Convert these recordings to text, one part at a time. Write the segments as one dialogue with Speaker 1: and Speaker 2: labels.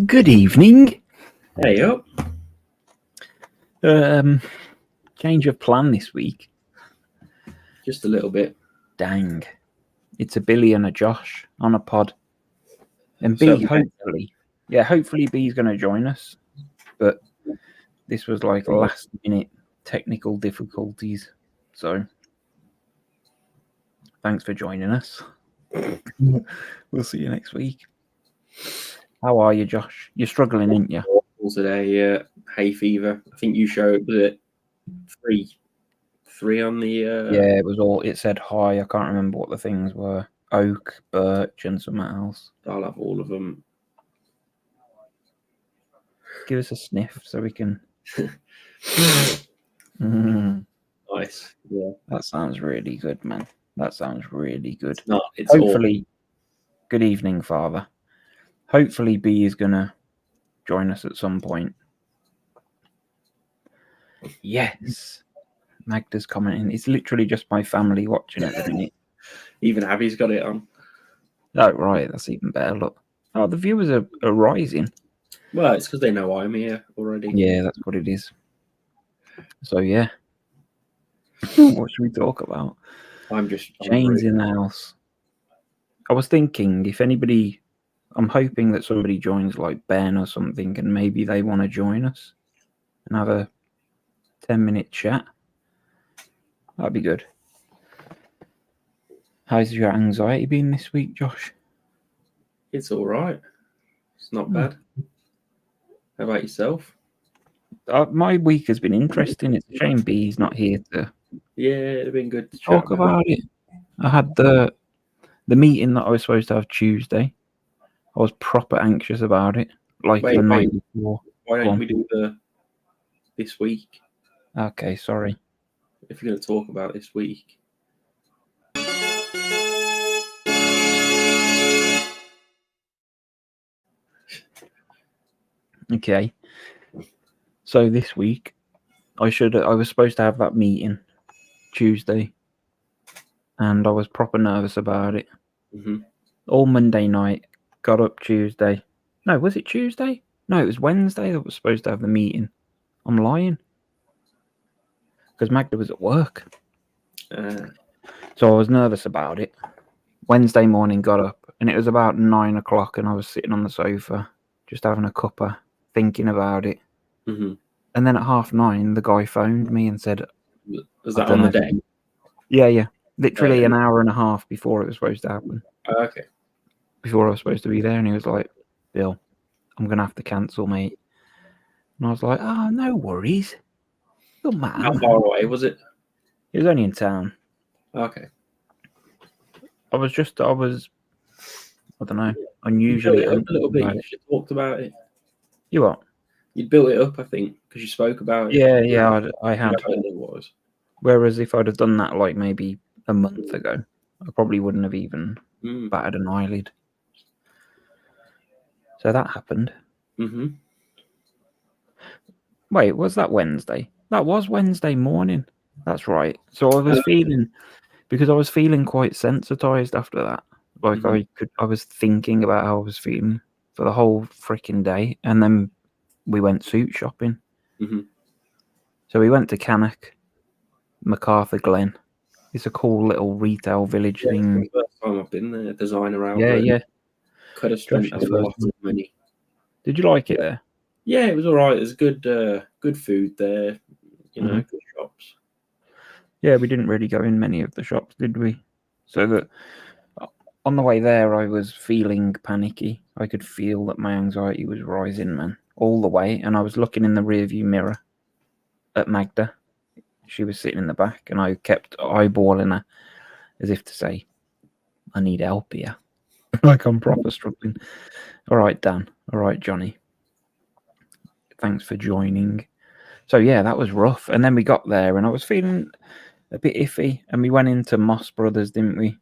Speaker 1: Good evening.
Speaker 2: Hey up.
Speaker 1: Change of plan this week.
Speaker 2: Just a little bit.
Speaker 1: Dang. It's a Billy and a Josh on a pod. And
Speaker 2: So-
Speaker 1: B, hopefully B's going to join us. But this was like last minute technical difficulties. So thanks for joining us. We'll see you next week. How are you, Josh? You're struggling, ain't you?
Speaker 2: Today, hay fever. I think you showed it three on the.
Speaker 1: Yeah, it said high. I can't remember what the things were. Oak, birch, and something else.
Speaker 2: I'll have all of them.
Speaker 1: Give us a sniff so we can.
Speaker 2: Nice. Yeah.
Speaker 1: That sounds really good, man. That sounds really good.
Speaker 2: It's
Speaker 1: Hopefully, good evening, Father. Hopefully, B is gonna join us at some point. Yes. Magda's commenting. It's literally just my family watching at the minute.
Speaker 2: Even Abby's got it on.
Speaker 1: Oh, right. That's even better. Look. Oh, the viewers are rising.
Speaker 2: Well, it's because they know I'm here already.
Speaker 1: Yeah, that's what it is. So, yeah. What should we talk about?
Speaker 2: I'm
Speaker 1: Chains in the house. I was thinking if anybody... I'm hoping that somebody joins like Ben or something and maybe they want to join us and have a 10-minute chat. That'd be good. How's your anxiety been this week, Josh?
Speaker 2: It's all right. It's not bad. How about yourself?
Speaker 1: My week has been interesting. It's a shame B's not here to
Speaker 2: it'd been good to
Speaker 1: talk about it. I had the meeting that I was supposed to have Tuesday. I was proper anxious about it, like the night before.
Speaker 2: Why don't we do this week?
Speaker 1: Okay, sorry.
Speaker 2: If you're going to talk about this week.
Speaker 1: Okay. So this week, I was supposed to have that meeting Tuesday, and I was proper nervous about it.
Speaker 2: Mm-hmm.
Speaker 1: All Monday night, got up Tuesday. No, was it Tuesday? No, it was Wednesday that was supposed to have the meeting. I'm lying. Because Magda was at work. So I was nervous about it. Wednesday morning, got up, and it was about 9 o'clock, and I was sitting on the sofa, just having a cuppa, thinking about it.
Speaker 2: Mm-hmm.
Speaker 1: And then at 9:30, the guy phoned me and said...
Speaker 2: Was that on the day?
Speaker 1: Yeah. Literally an hour and a half before it was supposed to happen.
Speaker 2: Okay.
Speaker 1: Before I was supposed to be there, and he was like, Bill, I'm going to have to cancel, mate. And I was like, oh, no worries. Doesn't matter.
Speaker 2: How far away was it?
Speaker 1: It was only in town.
Speaker 2: Okay.
Speaker 1: I don't know, unusually.
Speaker 2: You a little bit. You should have talked about it.
Speaker 1: You what?
Speaker 2: You'd built it up, I think, because you spoke about it.
Speaker 1: Yeah, I had.
Speaker 2: It was.
Speaker 1: Whereas if I'd have done that like maybe a month ago, I probably wouldn't have even batted an eyelid. So that happened.
Speaker 2: Mm-hmm.
Speaker 1: Wait, was that Wednesday? That was Wednesday morning. That's right. So I was feeling quite sensitized after that. Like I was thinking about how I was feeling for the whole freaking day, and then we went suit shopping.
Speaker 2: Mm-hmm.
Speaker 1: So we went to Cannock, MacArthur Glen. It's a cool little retail village thing.
Speaker 2: It's the first time I've been there. Designer out.
Speaker 1: Yeah.
Speaker 2: Could have spent a lot of money.
Speaker 1: Did you like it there?
Speaker 2: Yeah, it was all right. There's good food there. Good shops.
Speaker 1: Yeah, we didn't really go in many of the shops, did we? So that on the way there, I was feeling panicky. I could feel that my anxiety was rising, man, all the way. And I was looking in the rearview mirror at Magda. She was sitting in the back, and I kept eyeballing her as if to say, I need help here. Like I'm proper struggling. All right, Dan. All right, Johnny. Thanks for joining. So, yeah, that was rough. And then we got there, and I was feeling a bit iffy, and we went into Moss Brothers, didn't we?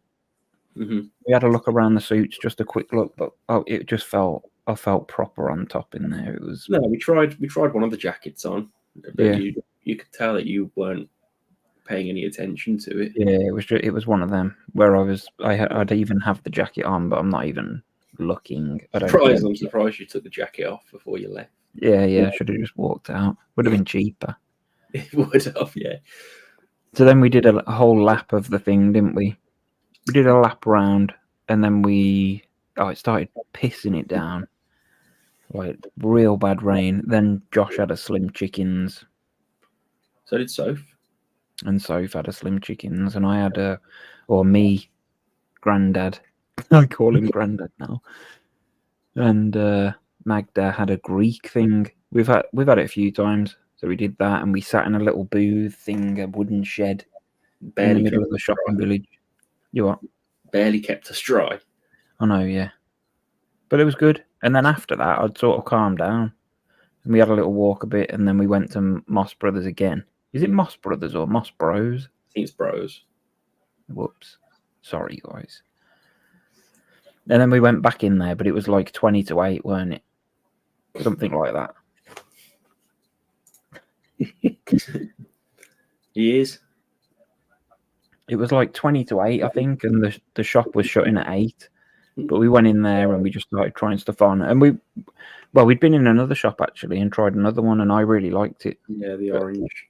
Speaker 2: Mm-hmm.
Speaker 1: We had a look around the suits, just a quick look, but it just I felt proper on top in there. It was
Speaker 2: we tried one of the jackets on, but you could tell that you weren't paying any attention to it.
Speaker 1: Yeah, it was one of them where I'd even have the jacket on, but I'm not even looking. I don't
Speaker 2: Surprised,
Speaker 1: think.
Speaker 2: I'm surprised you took the jacket off before you left.
Speaker 1: Yeah. Should have just walked out. Would have been cheaper.
Speaker 2: It would have, yeah.
Speaker 1: So then we did a whole lap of the thing, didn't we? We did a lap round, and then it started pissing it down. Like real bad rain. Then Josh had a Slim Chickens,
Speaker 2: So did Soph.
Speaker 1: and Soph had a Slim Chickens, and I had Grandad. I call him Grandad now. And Magda had a Greek thing. We've had it a few times. So we did that, and we sat in a little booth thing, a wooden shed in the middle of the shopping village. You what?
Speaker 2: Barely kept us dry.
Speaker 1: I know, yeah. But it was good. And then after that, I'd sort of calmed down. And we had a little walk a bit, and then we went to Moss Brothers again. Is it Moss Brothers or Moss Bros?
Speaker 2: I think it's Bros.
Speaker 1: Whoops. Sorry, guys. And then we went back in there, but it was like 20-8, weren't it? Something like that.
Speaker 2: He is.
Speaker 1: It was like 20-8, I think, and the shop was shutting at 8. But we went in there and we just started trying stuff on. And we'd been in another shop actually and tried another one, and I really liked it.
Speaker 2: Yeah, the orange.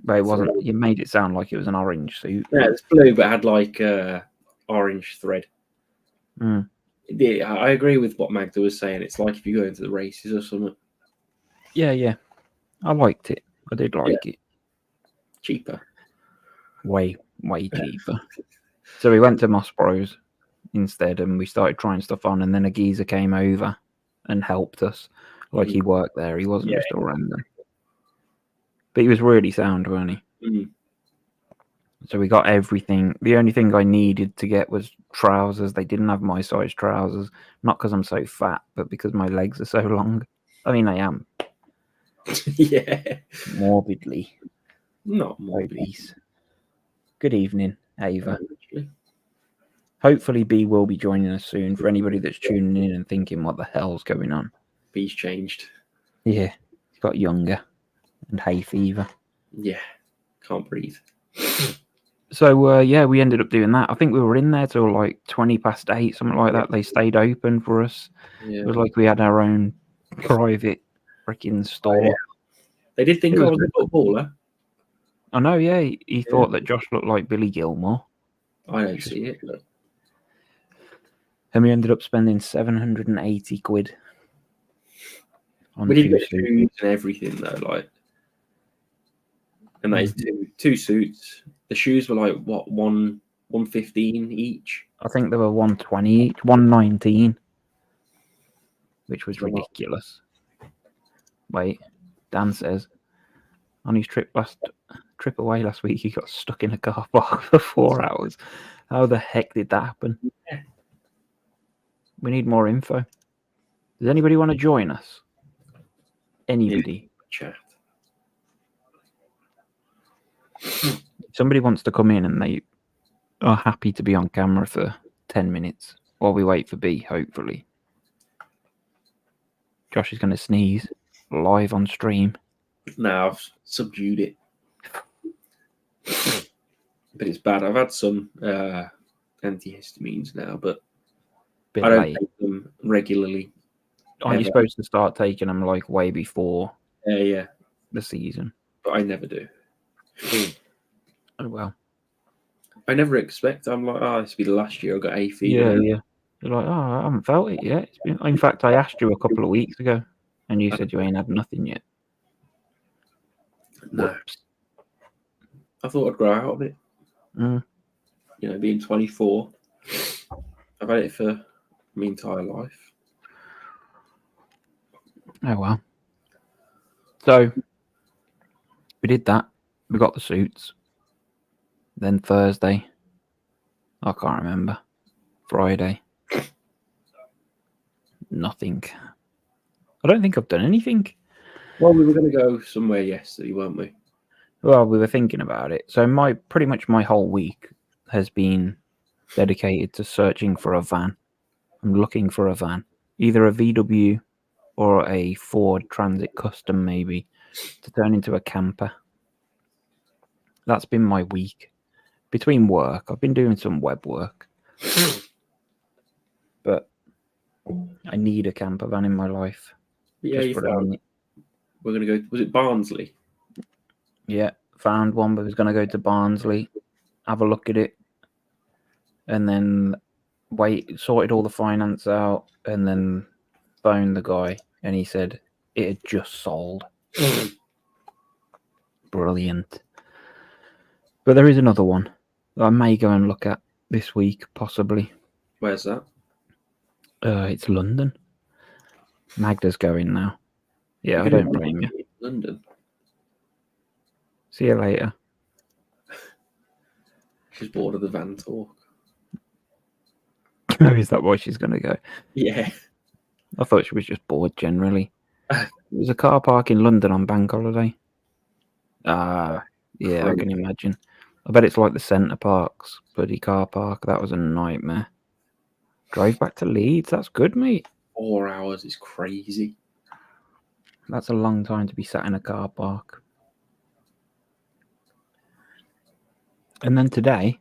Speaker 1: But it wasn't. You made it sound like it was an orange suit.
Speaker 2: Yeah, it's blue, but it had like orange thread.
Speaker 1: Mm.
Speaker 2: Yeah, I agree with what Magda was saying. It's like if you go into the races or something.
Speaker 1: Yeah. I liked it. I did like it.
Speaker 2: Cheaper.
Speaker 1: Way cheaper. So we went to Moss Bros instead, and we started trying stuff on, and then a geezer came over and helped us. Like he worked there. He wasn't just all random. But he was really sound, wasn't he?
Speaker 2: Mm.
Speaker 1: So we got everything. The only thing I needed to get was trousers. They didn't have my size trousers. Not because I'm so fat, but because my legs are so long. I mean, I am.
Speaker 2: Yeah.
Speaker 1: Morbidly.
Speaker 2: Not morbid.
Speaker 1: Obese. Good evening, Ava. Hopefully B will be joining us soon for anybody that's tuning in and thinking what the hell's going on.
Speaker 2: B's changed.
Speaker 1: Yeah. He's got younger and hay fever.
Speaker 2: Yeah. Can't breathe.
Speaker 1: So, we ended up doing that. I think we were in there till like 8:20, something like that. They stayed open for us.
Speaker 2: Yeah.
Speaker 1: It was like we had our own private freaking store.
Speaker 2: Oh, yeah. They did think I was a footballer.
Speaker 1: I know, yeah. He thought that Josh looked like Billy Gilmore.
Speaker 2: I don't see it. But...
Speaker 1: And we ended up spending 780 quid on
Speaker 2: we did
Speaker 1: two
Speaker 2: get
Speaker 1: suits.
Speaker 2: shoes and everything though, like, and that is two suits. The shoes were like what, 115 each.
Speaker 1: I think they were 120 each, 119, which was ridiculous. Wait, Dan says on his trip away last week, he got stuck in a car park for 4 hours. How the heck did that happen?
Speaker 2: Yeah.
Speaker 1: We need more info. Does anybody want to join us? Anybody?
Speaker 2: Chat.
Speaker 1: If somebody wants to come in and they are happy to be on camera for 10 minutes while we wait for B, hopefully. Josh is going to sneeze live on stream.
Speaker 2: Now I've subdued it. But it's bad. I've had some antihistamines now, but I don't take them regularly.
Speaker 1: Aren't you supposed to start taking them like way before
Speaker 2: the
Speaker 1: season?
Speaker 2: But I never do.
Speaker 1: Oh, well.
Speaker 2: I never expect. I'm like, this will be the last year I got hay fever.
Speaker 1: Yeah. You're like, I haven't felt it yet. In fact, I asked you a couple of weeks ago, and you said you ain't had nothing yet.
Speaker 2: No. Whoops. I thought I'd grow out of it.
Speaker 1: Mm.
Speaker 2: You know, being 24, I've had it for my entire life.
Speaker 1: Oh, well. So, we did that. We got the suits. Then Thursday, I can't remember. Friday, nothing. I don't think I've done anything.
Speaker 2: Well, we were going to go somewhere yesterday, weren't we?
Speaker 1: Well, we were thinking about it. So pretty much my whole week has been dedicated to searching for a van. I'm looking for a van, either a VW or a Ford Transit Custom, maybe, to turn into a camper. That's been my week. Between work, I've been doing some web work. But need a camper van in my life.
Speaker 2: Yeah,
Speaker 1: Just put it on.
Speaker 2: We're gonna go. Was it Barnsley?
Speaker 1: Yeah, found one, but was going to go to Barnsley, have a look at it, and then sorted all the finance out, and then phoned the guy, and he said it had just sold. Brilliant. But there is another one that I may go and look at this week, possibly.
Speaker 2: Where's that?
Speaker 1: It's London. Magda's going now. Yeah, I don't blame you.
Speaker 2: London.
Speaker 1: See you later.
Speaker 2: She's bored of the van talk.
Speaker 1: Is that why she's going to go?
Speaker 2: Yeah.
Speaker 1: I thought she was just bored generally. There's a car park in London on bank holiday. Yeah, I can imagine. I bet it's like the Centre Parks bloody car park. That was a nightmare. Drove back to Leeds. That's good, mate.
Speaker 2: 4 hours is crazy.
Speaker 1: That's a long time to be sat in a car park. And then today,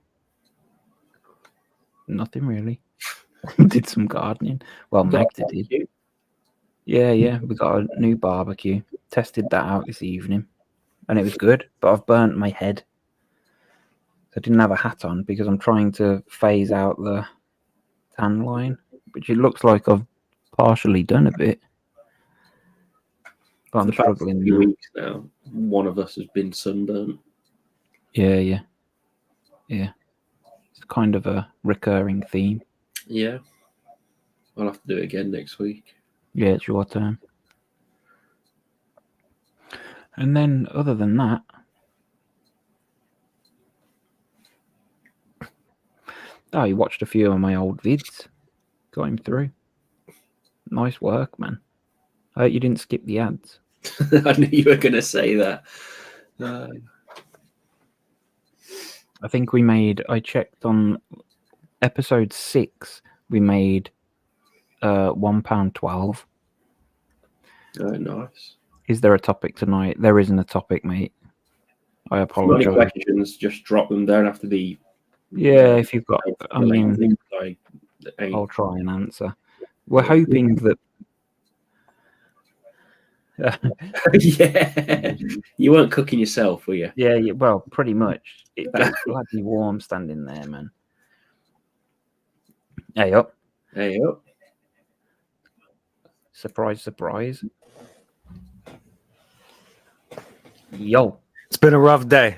Speaker 1: nothing really. Did some gardening. Well, Magda did. Yeah. We got a new barbecue. Tested that out this evening. And it was good, but I've burnt my head. I didn't have a hat on because I'm trying to phase out the tan line, which it looks like I've partially done a bit. But I'm struggling.
Speaker 2: For weeks now, one of us has been sunburnt.
Speaker 1: Yeah. It's kind of a recurring theme.
Speaker 2: Yeah. I'll have to do it again next week.
Speaker 1: Yeah, it's your turn. And then, other than that, I watched a few of my old vids. Got him through. Nice work, man. I hope you didn't skip the ads.
Speaker 2: I knew you were going to say that.
Speaker 1: I think I checked on episode 6, we made £1.12.
Speaker 2: Oh, nice.
Speaker 1: Is there a topic tonight? There isn't a topic, mate. I apologise.
Speaker 2: Any questions, just drop them. Don't have to be.
Speaker 1: Yeah, if you've got, I'll try and answer. We're hoping that.
Speaker 2: Yeah, you weren't cooking yourself, were you?
Speaker 1: Yeah, well, pretty much. It gets bloody warm standing there, man. Hey up. Surprise, surprise. Yo.
Speaker 3: It's been a rough day.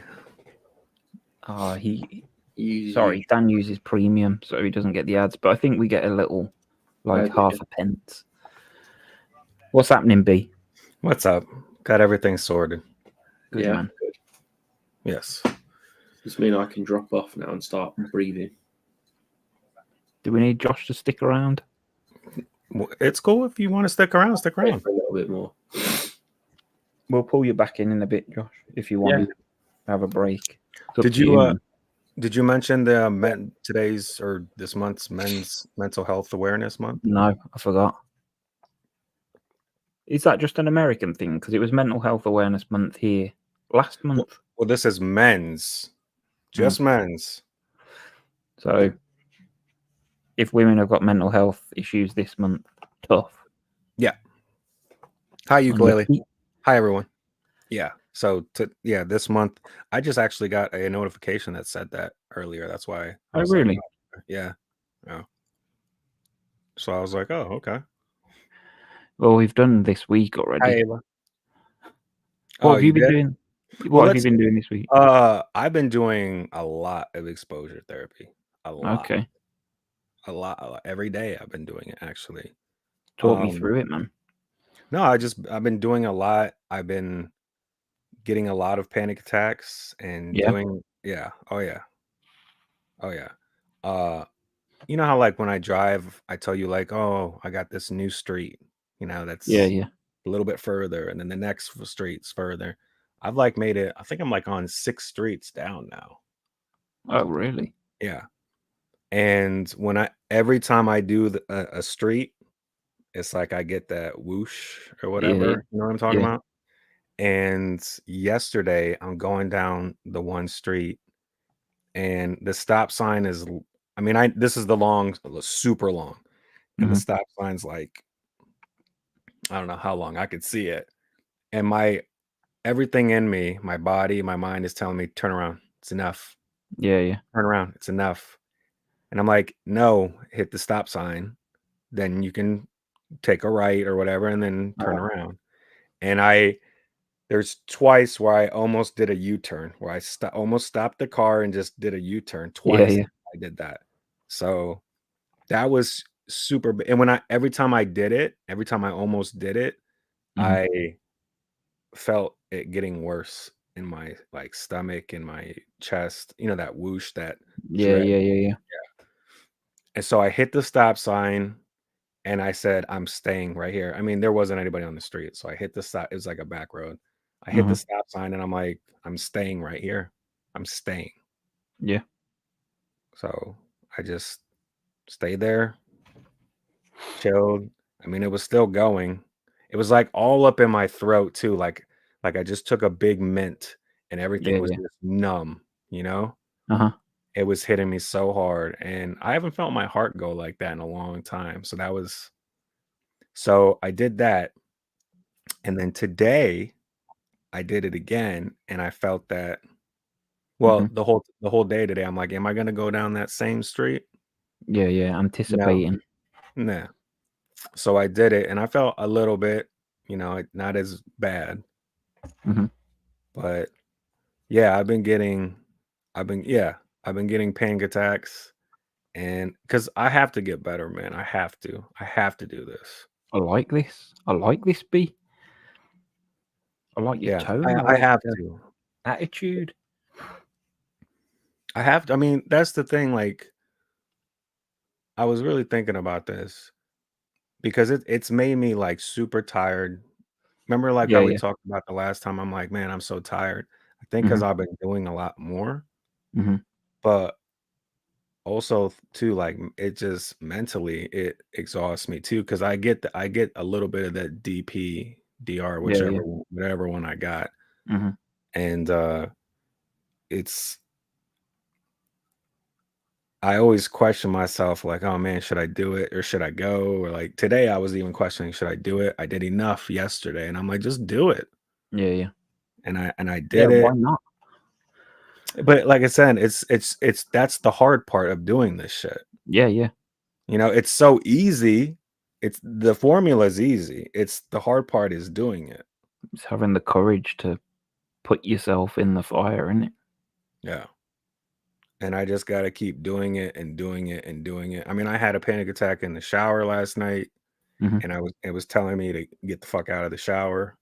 Speaker 1: Sorry, Dan uses premium, so he doesn't get the ads, but I think we get a little, half a pence. What's happening, B?
Speaker 3: What's up? Got everything sorted.
Speaker 1: Good, man.
Speaker 2: Good.
Speaker 3: Yes.
Speaker 2: Does this mean I can drop off now and start breathing?
Speaker 1: Do we need Josh to stick around?
Speaker 3: It's cool if you want to stick around. Stick around
Speaker 2: for a little bit more.
Speaker 1: We'll pull you back in a bit, Josh, if you want to have a break.
Speaker 3: Did you mention the today's or this month's Men's Mental Health Awareness Month?
Speaker 1: No, I forgot. Is that just an American thing? Because it was Mental Health Awareness Month here last month.
Speaker 3: Well, this is men's. Just men's.
Speaker 1: So if women have got mental health issues this month, tough.
Speaker 3: Yeah. Hi, ukulele. Hi, everyone. Yeah. So this month, I just actually got a notification that said that earlier. That's why.
Speaker 1: Oh, really?
Speaker 3: Yeah. So I was like, oh, okay.
Speaker 1: Well, we've done this week already.
Speaker 3: Hi, Ava.
Speaker 1: What have you been doing? What have you been doing this week?
Speaker 3: I've been doing a lot of exposure therapy. A lot.
Speaker 1: Okay.
Speaker 3: A lot. Every day I've been doing it, actually.
Speaker 1: Talk me through it, man.
Speaker 3: No, I've been doing a lot. I've been getting a lot of panic attacks and doing. Oh yeah. You know how when I drive, I tell you oh, I got this new street, that's a little bit further, and then the next street's further. I've made it. I think I'm on 6 streets down now.
Speaker 1: Oh, really?
Speaker 3: Yeah. And every time I do a street, it's I get that whoosh or whatever.
Speaker 1: Yeah.
Speaker 3: You know what I'm talking about? And yesterday, I'm going down the one street, and the stop sign is. This is the super long, and the stop sign's I don't know how long, I could see it. And everything in me, my body, my mind is telling me, turn around. It's enough.
Speaker 1: Yeah.
Speaker 3: Turn around. It's enough. And I'm like, no, hit the stop sign. Then you can take a right or whatever and then turn around. And there's twice where I almost did a U-turn, where I almost stopped the car and just did a U-turn. Twice
Speaker 1: Yeah.
Speaker 3: I did that. So that was super. And every time I almost did it, I felt it getting worse in my like stomach and my chest, that whoosh, that dread.
Speaker 1: Yeah.
Speaker 3: And so I hit the stop sign and I said, I'm staying right here. I mean, there wasn't anybody on the street. So I hit the stop. It was like a back road. I hit the stop sign and I'm like, I'm staying right here. I'm staying.
Speaker 1: Yeah.
Speaker 3: So I just stayed there, chilled. I mean, it was still going. It was like all up in my throat too. Like I just took a big mint and everything was
Speaker 1: Yeah.
Speaker 3: just numb,
Speaker 1: Uh-huh.
Speaker 3: It was hitting me so hard. And I haven't felt my heart go like that in a long time. So I did that. And then today I did it again and I felt that, well, the whole day today, I'm like, am I gonna go down that same street?
Speaker 1: Yeah. Anticipating.
Speaker 3: Nah. So I did it and I felt a little bit, not as bad. But yeah, I've been getting panic attacks, and because I have to get better, man. I have to do this.
Speaker 1: I like this, B. I like your tone.
Speaker 3: I have to.
Speaker 1: Attitude.
Speaker 3: I have to. I mean, that's the thing. Like, I was really thinking about this because it's made me like super tired. Remember, like how we talked about the last time? I'm like, man, I'm so tired. I think because I've been doing a lot more, but also too, like it just mentally it exhausts me too because I get a little bit of that DR, whatever one I got, and I always question myself like, oh man, should I do it or should I go? Or like today I was even questioning, should I do it? I did enough yesterday and I'm like, just do it.
Speaker 1: Yeah.
Speaker 3: And I did it.
Speaker 1: Why not?
Speaker 3: But like I said, it's that's the hard part of doing this shit.
Speaker 1: Yeah.
Speaker 3: It's so easy. The formula is easy. It's the hard part is doing it.
Speaker 1: It's having the courage to put yourself in the fire, isn't it?
Speaker 3: Yeah. And I just got to keep doing it and doing it and doing it. I mean, I had a panic attack in the shower last night and it was telling me to get the fuck out of the shower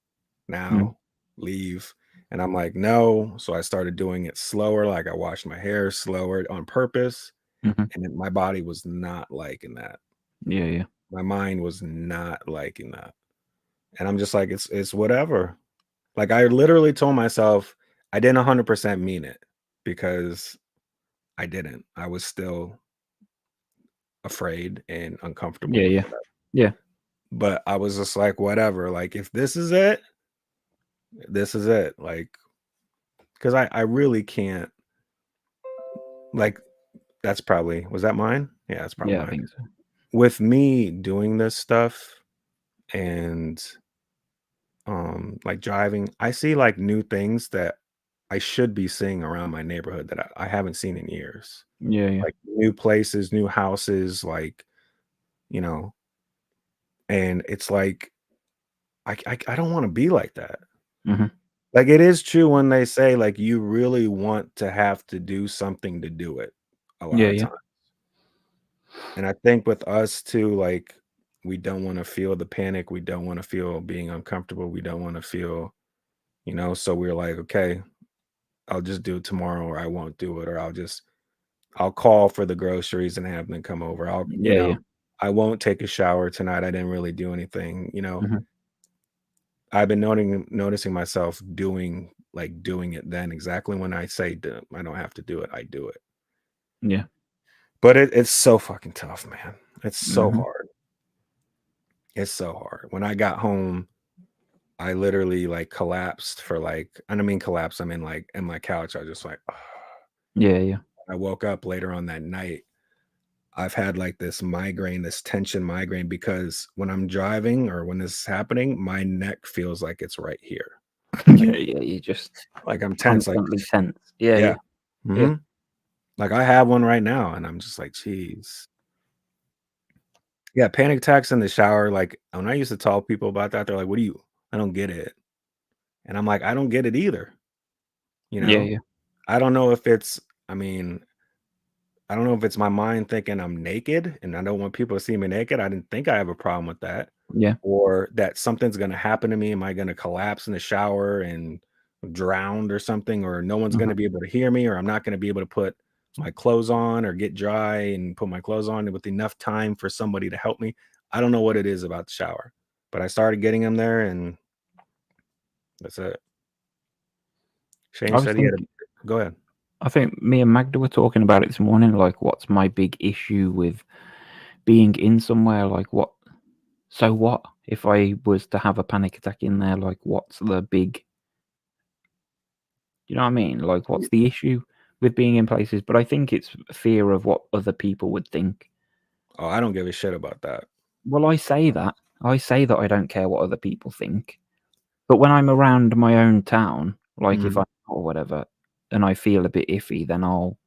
Speaker 3: now, leave. And I'm like, no. So I started doing it slower. Like I washed my hair slower on purpose. And my body was not liking that.
Speaker 1: Yeah.
Speaker 3: My mind was not liking that. And I'm just like, it's whatever. Like I literally told myself I didn't 100% mean it because I didn't. I was still afraid and uncomfortable.
Speaker 1: Yeah.
Speaker 3: But I was just like, whatever. Like if this is it, this is it. Like, because I really can't. Like, was that mine? Yeah, that's probably mine.
Speaker 1: I think so.
Speaker 3: With me doing this stuff and like driving, I see like new things that I should be seeing around my neighborhood that I haven't seen in years.
Speaker 1: Yeah.
Speaker 3: Like new places, new houses, like, and it's like I don't want to be like that. Like it is true when they say like you really want to have to do something to do it a lot of times. And I think with us too, like we don't want to feel the panic. We don't want to feel being uncomfortable. We don't want to feel, so we're like, okay, I'll just do it tomorrow or I won't do it. Or I'll call for the groceries and have them come over. I won't take a shower tonight. I didn't really do anything, I've been noticing myself doing it then exactly when I say I don't have to do it. I do it.
Speaker 1: Yeah.
Speaker 3: But it's so fucking tough, man. It's so hard. It's so hard. When I got home, I literally like collapsed for like, and I mean collapse. I mean like in my couch. I was just like,
Speaker 1: Yeah.
Speaker 3: I woke up later on that night. I've had like this migraine, this tension migraine, because when I'm driving or when this is happening, my neck feels like it's right here.
Speaker 1: Yeah, you just
Speaker 3: like I'm tense,
Speaker 1: constantly tense. Yeah.
Speaker 3: yeah.
Speaker 1: Yeah.
Speaker 3: Like I have one right now, and I'm just like, geez. Yeah, panic attacks in the shower. Like when I used to tell people about that, they're like, "What do you? I don't get it." And I'm like, I don't get it either. You know,
Speaker 1: Yeah.
Speaker 3: I don't know if it's. I mean, I don't know if it's my mind thinking I'm naked and I don't want people to see me naked. I didn't think I have a problem with that.
Speaker 1: Yeah.
Speaker 3: Or that something's going to happen to me. Am I going to collapse in the shower and drowned or something? Or no one's going to be able to hear me, or I'm not going to be able to put my clothes on or get dry and put my clothes on with enough time for somebody to help me. I don't know what it is about the shower, but I started getting them there, and that's it. Shane said he had a, go ahead.
Speaker 1: I think me and Magda were talking about it this morning. Like, what's my big issue with being in somewhere? Like, what? So what if I was to have a panic attack in there? Like, what's the big? You know what I mean? Like, what's the issue with being in places? But I think it's fear of what other people would think.
Speaker 3: Oh, I don't give a shit about that.
Speaker 1: Well, I say that. I say that I don't care what other people think. But when I'm around my own town, like if I'm or whatever, and I feel a bit iffy, then I'll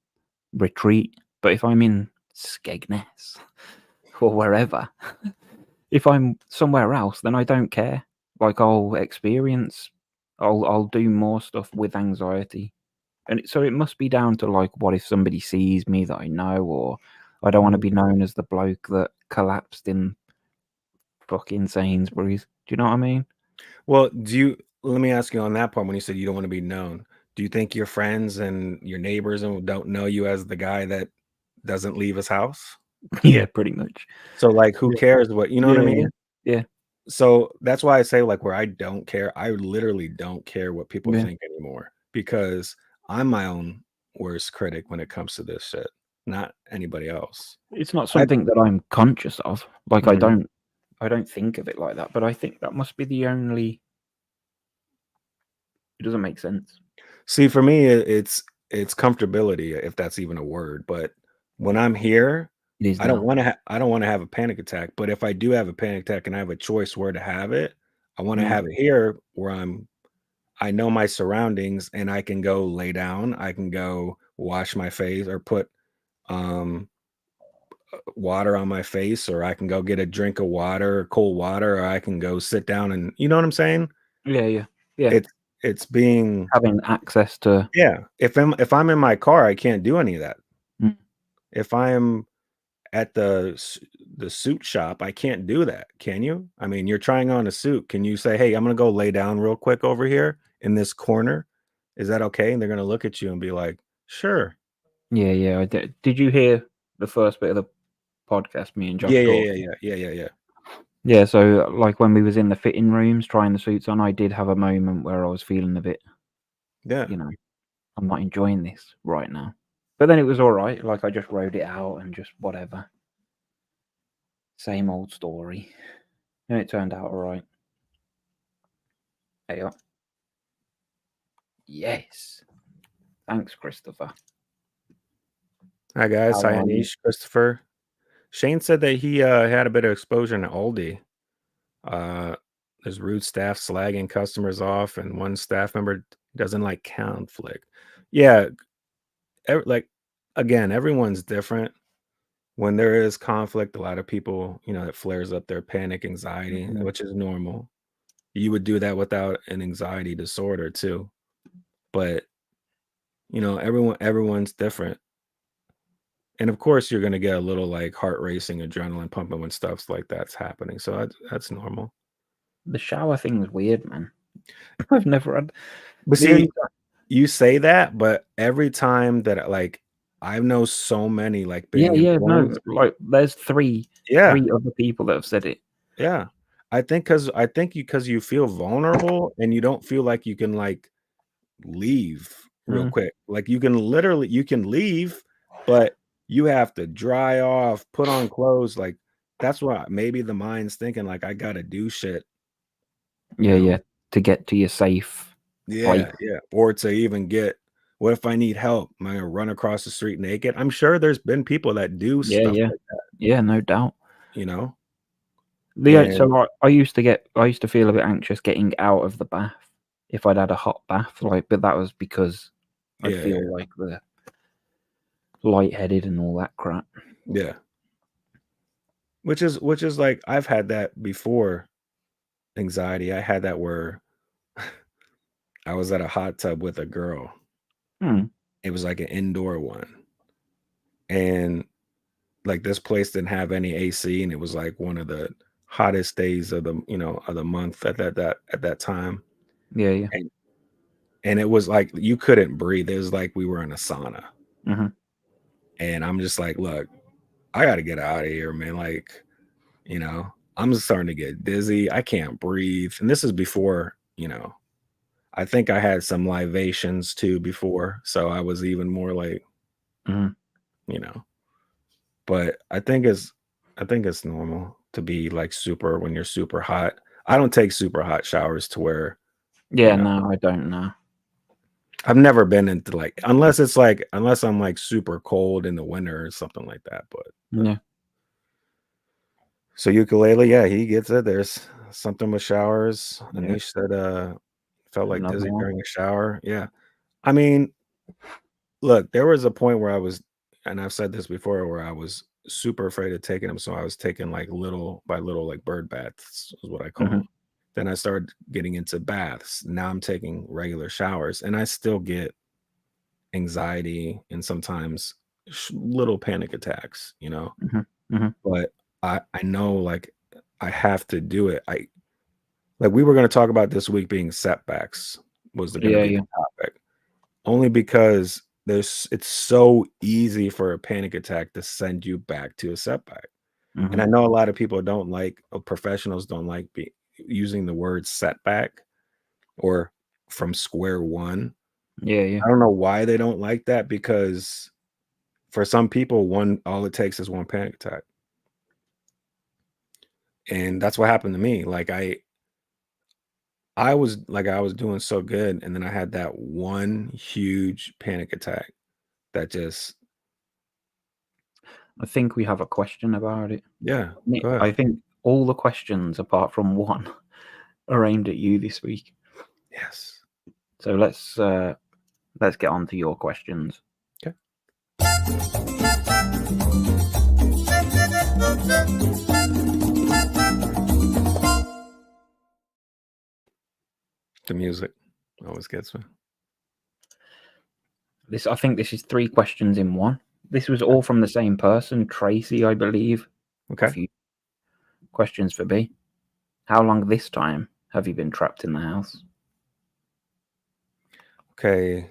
Speaker 1: retreat. But if I'm in Skegness or wherever, if I'm somewhere else, then I don't care. Like I'll do more stuff with anxiety. And so it must be down to like, what if somebody sees me that I know, or I don't want to be known as the bloke that collapsed in fucking Sainsbury's. Do you know what I mean?
Speaker 3: Well, let me ask you on that part, when you said you don't want to be known, do you think your friends and your neighbors don't know you as the guy that doesn't leave his house?
Speaker 1: Yeah, pretty much.
Speaker 3: So like, who cares what, you know what I mean?
Speaker 1: Yeah.
Speaker 3: So that's why I say, like, where I don't care, I literally don't care what people think anymore, because I'm my own worst critic when it comes to this shit, not anybody else.
Speaker 1: It's not something that I'm conscious of. Like I don't think of it like that, but I think that must be the only. It doesn't make sense.
Speaker 3: See, for me, it's comfortability, if that's even a word. But when I'm here, I don't want to have a panic attack. But if I do have a panic attack and I have a choice where to have it, I want to have it here where I know my surroundings, and I can go lay down. I can go wash my face or put water on my face, or I can go get a drink of water, cold water, or I can go sit down, and you know what I'm saying?
Speaker 1: Yeah.
Speaker 3: It's being
Speaker 1: having access to.
Speaker 3: Yeah. If I'm in my car, I can't do any of that. If I'm at the suit shop, I can't do that. Can you? I mean, you're trying on a suit. Can you say, "Hey, I'm going to go lay down real quick over here in this corner"? Is that okay? And they're going to look at you and be like, "Sure."
Speaker 1: Yeah. I did. Did you hear the first bit of the podcast me and Josh talked?
Speaker 3: Yeah.
Speaker 1: Yeah, so like when we was in the fitting rooms trying the suits on, I did have a moment where I was feeling a bit, you know, I'm not enjoying this right now. But then it was all right. Like I just rode it out and just whatever. Same old story. And it turned out all right. Hey up. Yes. Thanks, Christopher.
Speaker 3: Hi guys. Hi Anish, Christopher. Shane said that he had a bit of exposure in Aldi. There's rude staff slagging customers off, and one staff member doesn't like conflict. Yeah, again, everyone's different. When there is conflict, a lot of people, it flares up their panic, anxiety, which is normal. You would do that without an anxiety disorder too. But everyone's different. And of course, you're going to get a little like heart racing, adrenaline pumping when stuff like that's happening. So that's normal.
Speaker 1: The shower thing is weird, man. I've never had.
Speaker 3: But see, you say that, but every time that I know so many like big
Speaker 1: no, like there's three other people that have said it.
Speaker 3: Yeah, I think because you feel vulnerable and you don't feel like you can like leave real quick. Like you can leave, but you have to dry off, put on clothes. Like that's what maybe the mind's thinking. Like I gotta do shit.
Speaker 1: Yeah, to get to your safe.
Speaker 3: Yeah, or to even get what if I need help? Am I gonna run across the street naked? I'm sure there's been people that do stuff like that.
Speaker 1: Yeah, no doubt.
Speaker 3: You know?
Speaker 1: So I used to feel a bit anxious getting out of the bath if I'd had a hot bath, but that was because I'd feel like the lightheaded and all that crap.
Speaker 3: Yeah. Which is like, I've had that before. Anxiety. I had that where I was at a hot tub with a girl. It was like an indoor one. And like this place didn't have any AC, and it was like one of the hottest days of the month at that time.
Speaker 1: Yeah.
Speaker 3: And it was like you couldn't breathe. It was like we were in a sauna. And I'm just like, look, I got to get out of here, man. Like, I'm starting to get dizzy. I can't breathe. And this is before, I think I had some libations too before. So I was even more like, but I think it's normal to be like when you're super hot. I don't take super hot showers to where.
Speaker 1: Yeah, no, I don't know.
Speaker 3: I've never been into unless I'm like super cold in the winter or something like that. But
Speaker 1: yeah.
Speaker 3: So ukulele, yeah, he gets it. There's something with showers. Anish said felt like dizzy during a shower. Yeah. I mean, look, there was a point where I was, and I've said this before, where I was super afraid of taking them. So I was taking like little by little, like bird baths is what I call them. Then I started getting into baths. Now I'm taking regular showers, and I still get anxiety and sometimes little panic attacks, But I know like I have to do it. We were going to talk about this week being setbacks was going to be the topic, only because it's so easy for a panic attack to send you back to a setback. And I know a lot of people professionals don't like using the word setback or from square one.
Speaker 1: Yeah.
Speaker 3: I don't know why they don't like that, because for some people, all it takes is one panic attack. And that's what happened to me. Like I was doing so good, and then I had that one huge panic attack that just.
Speaker 1: I think we have a question about it.
Speaker 3: Yeah,
Speaker 1: Nick,
Speaker 3: go ahead.
Speaker 1: I think all the questions apart from one are aimed at you this week.
Speaker 3: Yes.
Speaker 1: So let's get on to your questions.
Speaker 3: Okay. The music always gets me.
Speaker 1: I think this is 3 questions in one. This was all from the same person, Tracy, I believe.
Speaker 3: Okay.
Speaker 1: A few questions for B. How long this time have you been trapped in the house?
Speaker 3: Okay.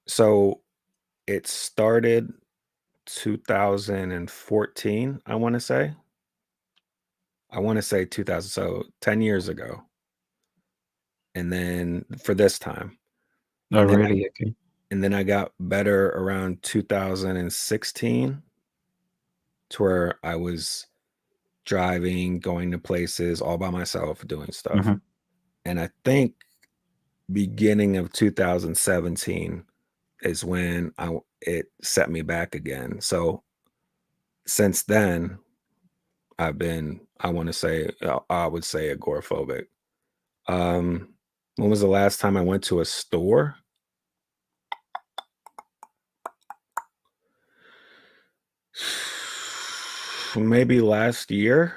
Speaker 3: So it started 2014, I want to say. 2000, so 10 years ago. And then for this time.
Speaker 1: Oh, really? Okay.
Speaker 3: And then I got better around 2016, to where I was driving, going to places all by myself, doing stuff. And I think beginning of 2017 is when it set me back again. So since then, I've been, I would say agoraphobic. When was the last time I went to a store? Maybe last year.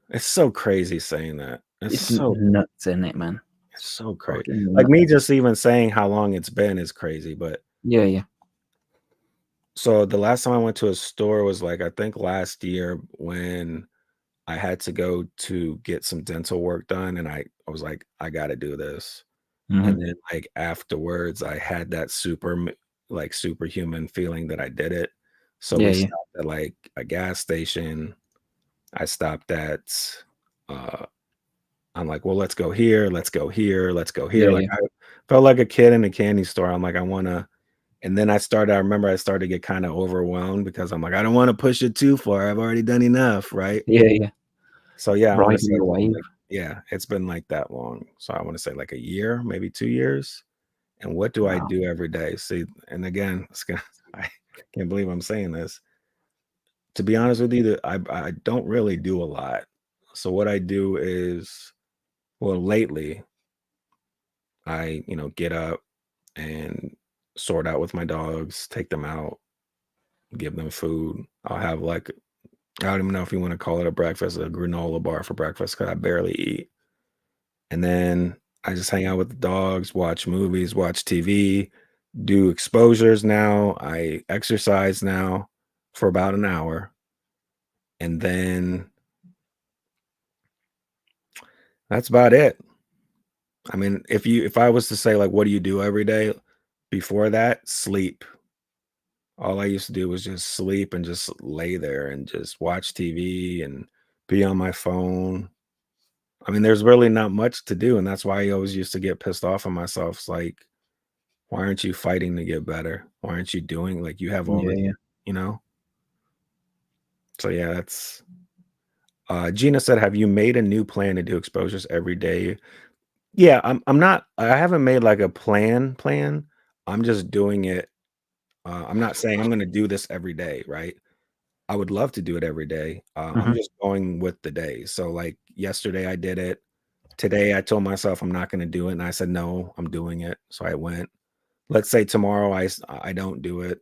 Speaker 3: It's so crazy saying that.
Speaker 1: It's so nuts, isn't it, man?
Speaker 3: It's so crazy. Like me just even saying how long it's been is crazy, but
Speaker 1: yeah.
Speaker 3: So the last time I went to a store was I think last year, when I had to go to get some dental work done, and I was like, I got to do this. And then afterwards, I had that superhuman feeling that I did it. So we stopped at a gas station. I stopped at, I'm like, well, let's go here. Let's go here. Let's go here. I felt like a kid in a candy store. I'm like, I want to. And then I remember I started to get kind of overwhelmed, because I'm like, I don't want to push it too far. I've already done enough. Right.
Speaker 1: Yeah.
Speaker 3: So yeah, I want to say Yeah, it's been like that long. So I want to say like a year, maybe 2 years. And what do I do every day? See, and again, I can't believe I'm saying this. To be honest with you, I don't really do a lot. So what I do is, well, lately, I get up and sort out with my dogs, take them out, give them food. I'll have like, I don't even know if you want to call it a breakfast, a granola bar for breakfast because I barely eat. And then I just hang out with the dogs, watch movies, watch TV, do exposures now. I exercise now for about an hour. And then that's about it. I mean, if I was to say like, what do you do every day? Before that, sleep. All I used to do was just sleep and just lay there and just watch TV and be on my phone. I mean, there's really not much to do, and that's why I always used to get pissed off on myself. It's like, why aren't you fighting to get better? Why aren't you doing like you have all the, you know? So yeah, that's Gina said, have you made a new plan to do exposures every day? Yeah, I haven't made like a plan. I'm just doing it. I'm not saying I'm gonna do this every day, right? I would love to do it every day. I'm just going with the day. So like yesterday I did it. Today I told myself I'm not gonna do it, and I said no, I'm doing it. So I went. Let's say tomorrow I don't do it,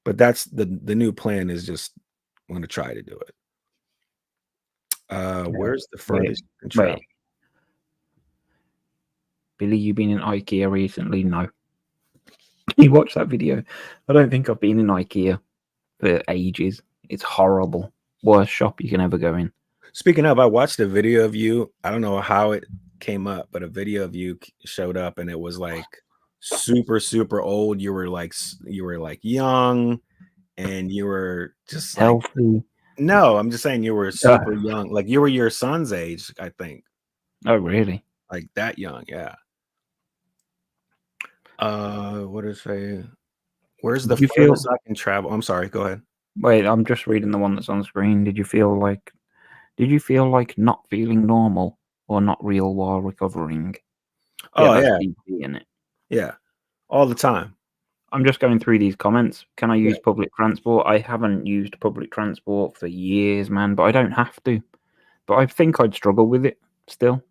Speaker 3: but that's the new plan is just I'm gonna try to do it. Where's the furthest you can travel?
Speaker 1: Wait. Billy, you been in IKEA recently? No. You watched that video? I don't think I've been in IKEA for ages. It's horrible. Worst shop you can ever go in.
Speaker 3: Speaking of, I watched a video of you. I don't know how it came up, but a video of you showed up, and it was like super old. You were like young, and you were just like
Speaker 1: healthy.
Speaker 3: No, I'm just saying you were super young. Like you were your son's age, I think.
Speaker 1: Oh, really?
Speaker 3: Like that young, yeah. What is it? Where's the furthest I can travel? I'm sorry, go ahead.
Speaker 1: Wait, I'm just reading the one that's on screen. Did you feel like not feeling normal or not real while recovering?
Speaker 3: Oh yeah.
Speaker 1: In it.
Speaker 3: Yeah. All the time.
Speaker 1: I'm just going through these comments. Can I use public transport? I haven't used public transport for years, man, but I don't have to. But I think I'd struggle with it still.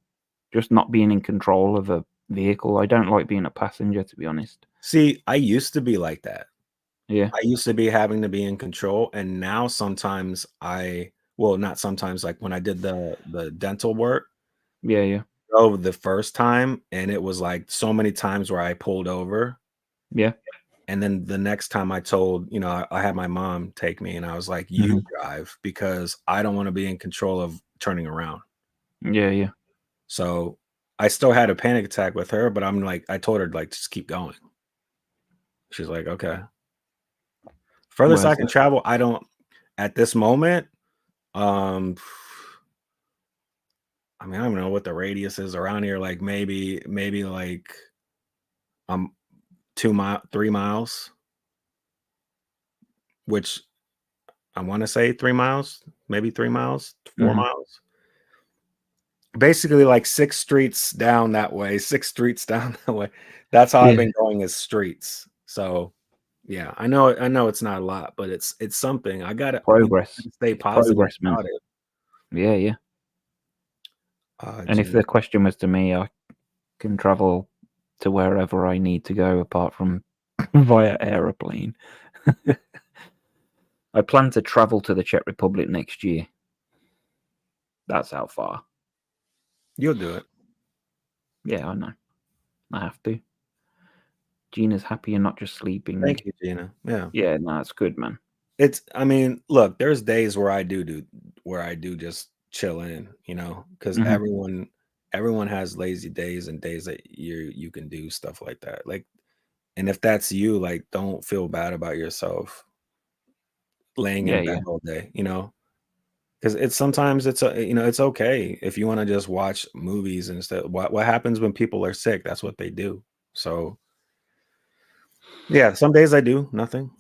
Speaker 1: Just not being in control of a vehicle. I don't like being a passenger, to be honest.
Speaker 3: See, I used to be like that.
Speaker 1: Yeah.
Speaker 3: I used to be having to be in control, and now sometimes not sometimes, like when I did the dental work.
Speaker 1: Yeah.
Speaker 3: Drove the first time, and it was like so many times where I pulled over.
Speaker 1: Yeah.
Speaker 3: And then the next time I told, I had my mom take me, and I was like, you drive, because I don't want to be in control of turning around.
Speaker 1: Yeah.
Speaker 3: So I still had a panic attack with her, but I'm like, I told her like, just keep going. She's like, okay. Furthest I can travel, I don't at this moment. I mean, I don't know what the radius is around here. Like maybe like 3 miles, which I want to say 3 miles, maybe 3 miles, 4 miles. Basically like 6 streets down that way, 6 streets down that way. That's how I've been going, is streets. So yeah, I know it's not a lot, but it's something. I gotta
Speaker 1: progress.
Speaker 3: Stay positive
Speaker 1: progress,
Speaker 3: about it.
Speaker 1: Yeah. And if the question was to me, I can travel to wherever I need to go apart from via aeroplane. I plan to travel to the Czech Republic next year. That's how far.
Speaker 3: You'll do it.
Speaker 1: Yeah, I know. I have to. Gina's happy and not just sleeping.
Speaker 3: Thank you, Gina. Yeah.
Speaker 1: Yeah, no, it's good, man.
Speaker 3: I mean, look, there's days where I do just chill in, because everyone has lazy days and days that you can do stuff like that. Like, and if that's you, like, don't feel bad about yourself laying in bed all day, because sometimes it's okay if you want to just watch movies and stuff. What happens when people are sick? That's what they do. So yeah, some days I do nothing.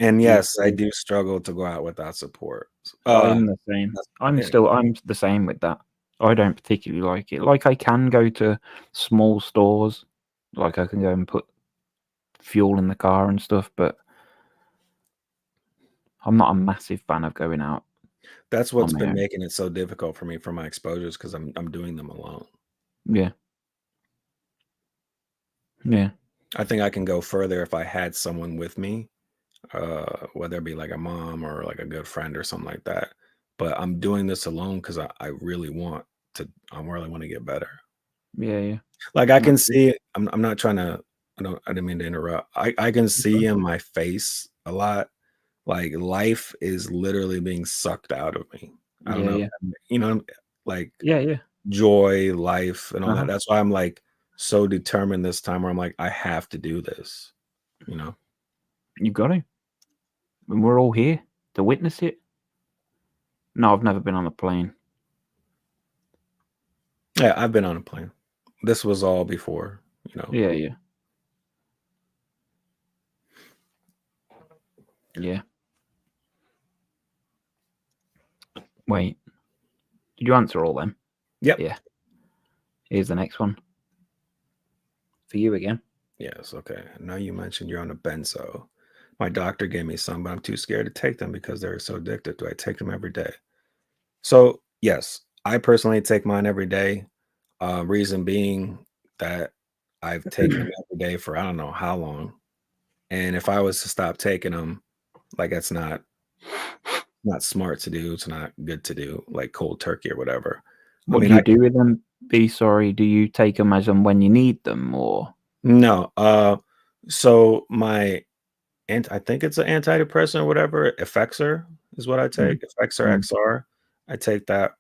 Speaker 3: And yes, I do struggle to go out without support.
Speaker 1: I'm the same. I'm the same with that. I don't particularly like it. Like, I can go to small stores, like I can go and put fuel in the car and stuff, but I'm not a massive fan of going out.
Speaker 3: That's what's been making it so difficult for me for my exposures, because I'm doing them alone.
Speaker 1: Yeah. Yeah.
Speaker 3: I think I can go further if I had someone with me, whether it be like a mom or like a good friend or something like that. But I'm doing this alone because I really want to. I really want to get better.
Speaker 1: Yeah.
Speaker 3: Like, I can see. I'm not trying to. I didn't mean to interrupt. I can see in my face a lot. Like, life is literally being sucked out of me. I don't know.
Speaker 1: Yeah.
Speaker 3: You know, like
Speaker 1: Yeah.
Speaker 3: joy, life, and all that. That's why I'm like so determined this time, where I'm like, I have to do this. You know,
Speaker 1: You got to. And we're all here to witness it. No, I've never been on a plane.
Speaker 3: Yeah, I've been on a plane. This was all before, you know.
Speaker 1: Yeah. Yeah. Wait. Did you answer all them?
Speaker 3: Yep.
Speaker 1: Yeah. Here's the next one. For you again.
Speaker 3: Yes, okay. I know you mentioned you're on a benzo. My doctor gave me some, but I'm too scared to take them because they're so addictive. Do I take them every day? So, yes, I personally take mine every day. Reason being that I've taken them every day for I don't know how long. And if I was to stop taking them, like, that's not smart to do. It's not good to do, like cold turkey or whatever.
Speaker 1: What do you do with them? Do you take them as and when you need them, or?
Speaker 3: No. So I think it's an antidepressant or whatever. Effexor is what I take. Effexor XR. I take that.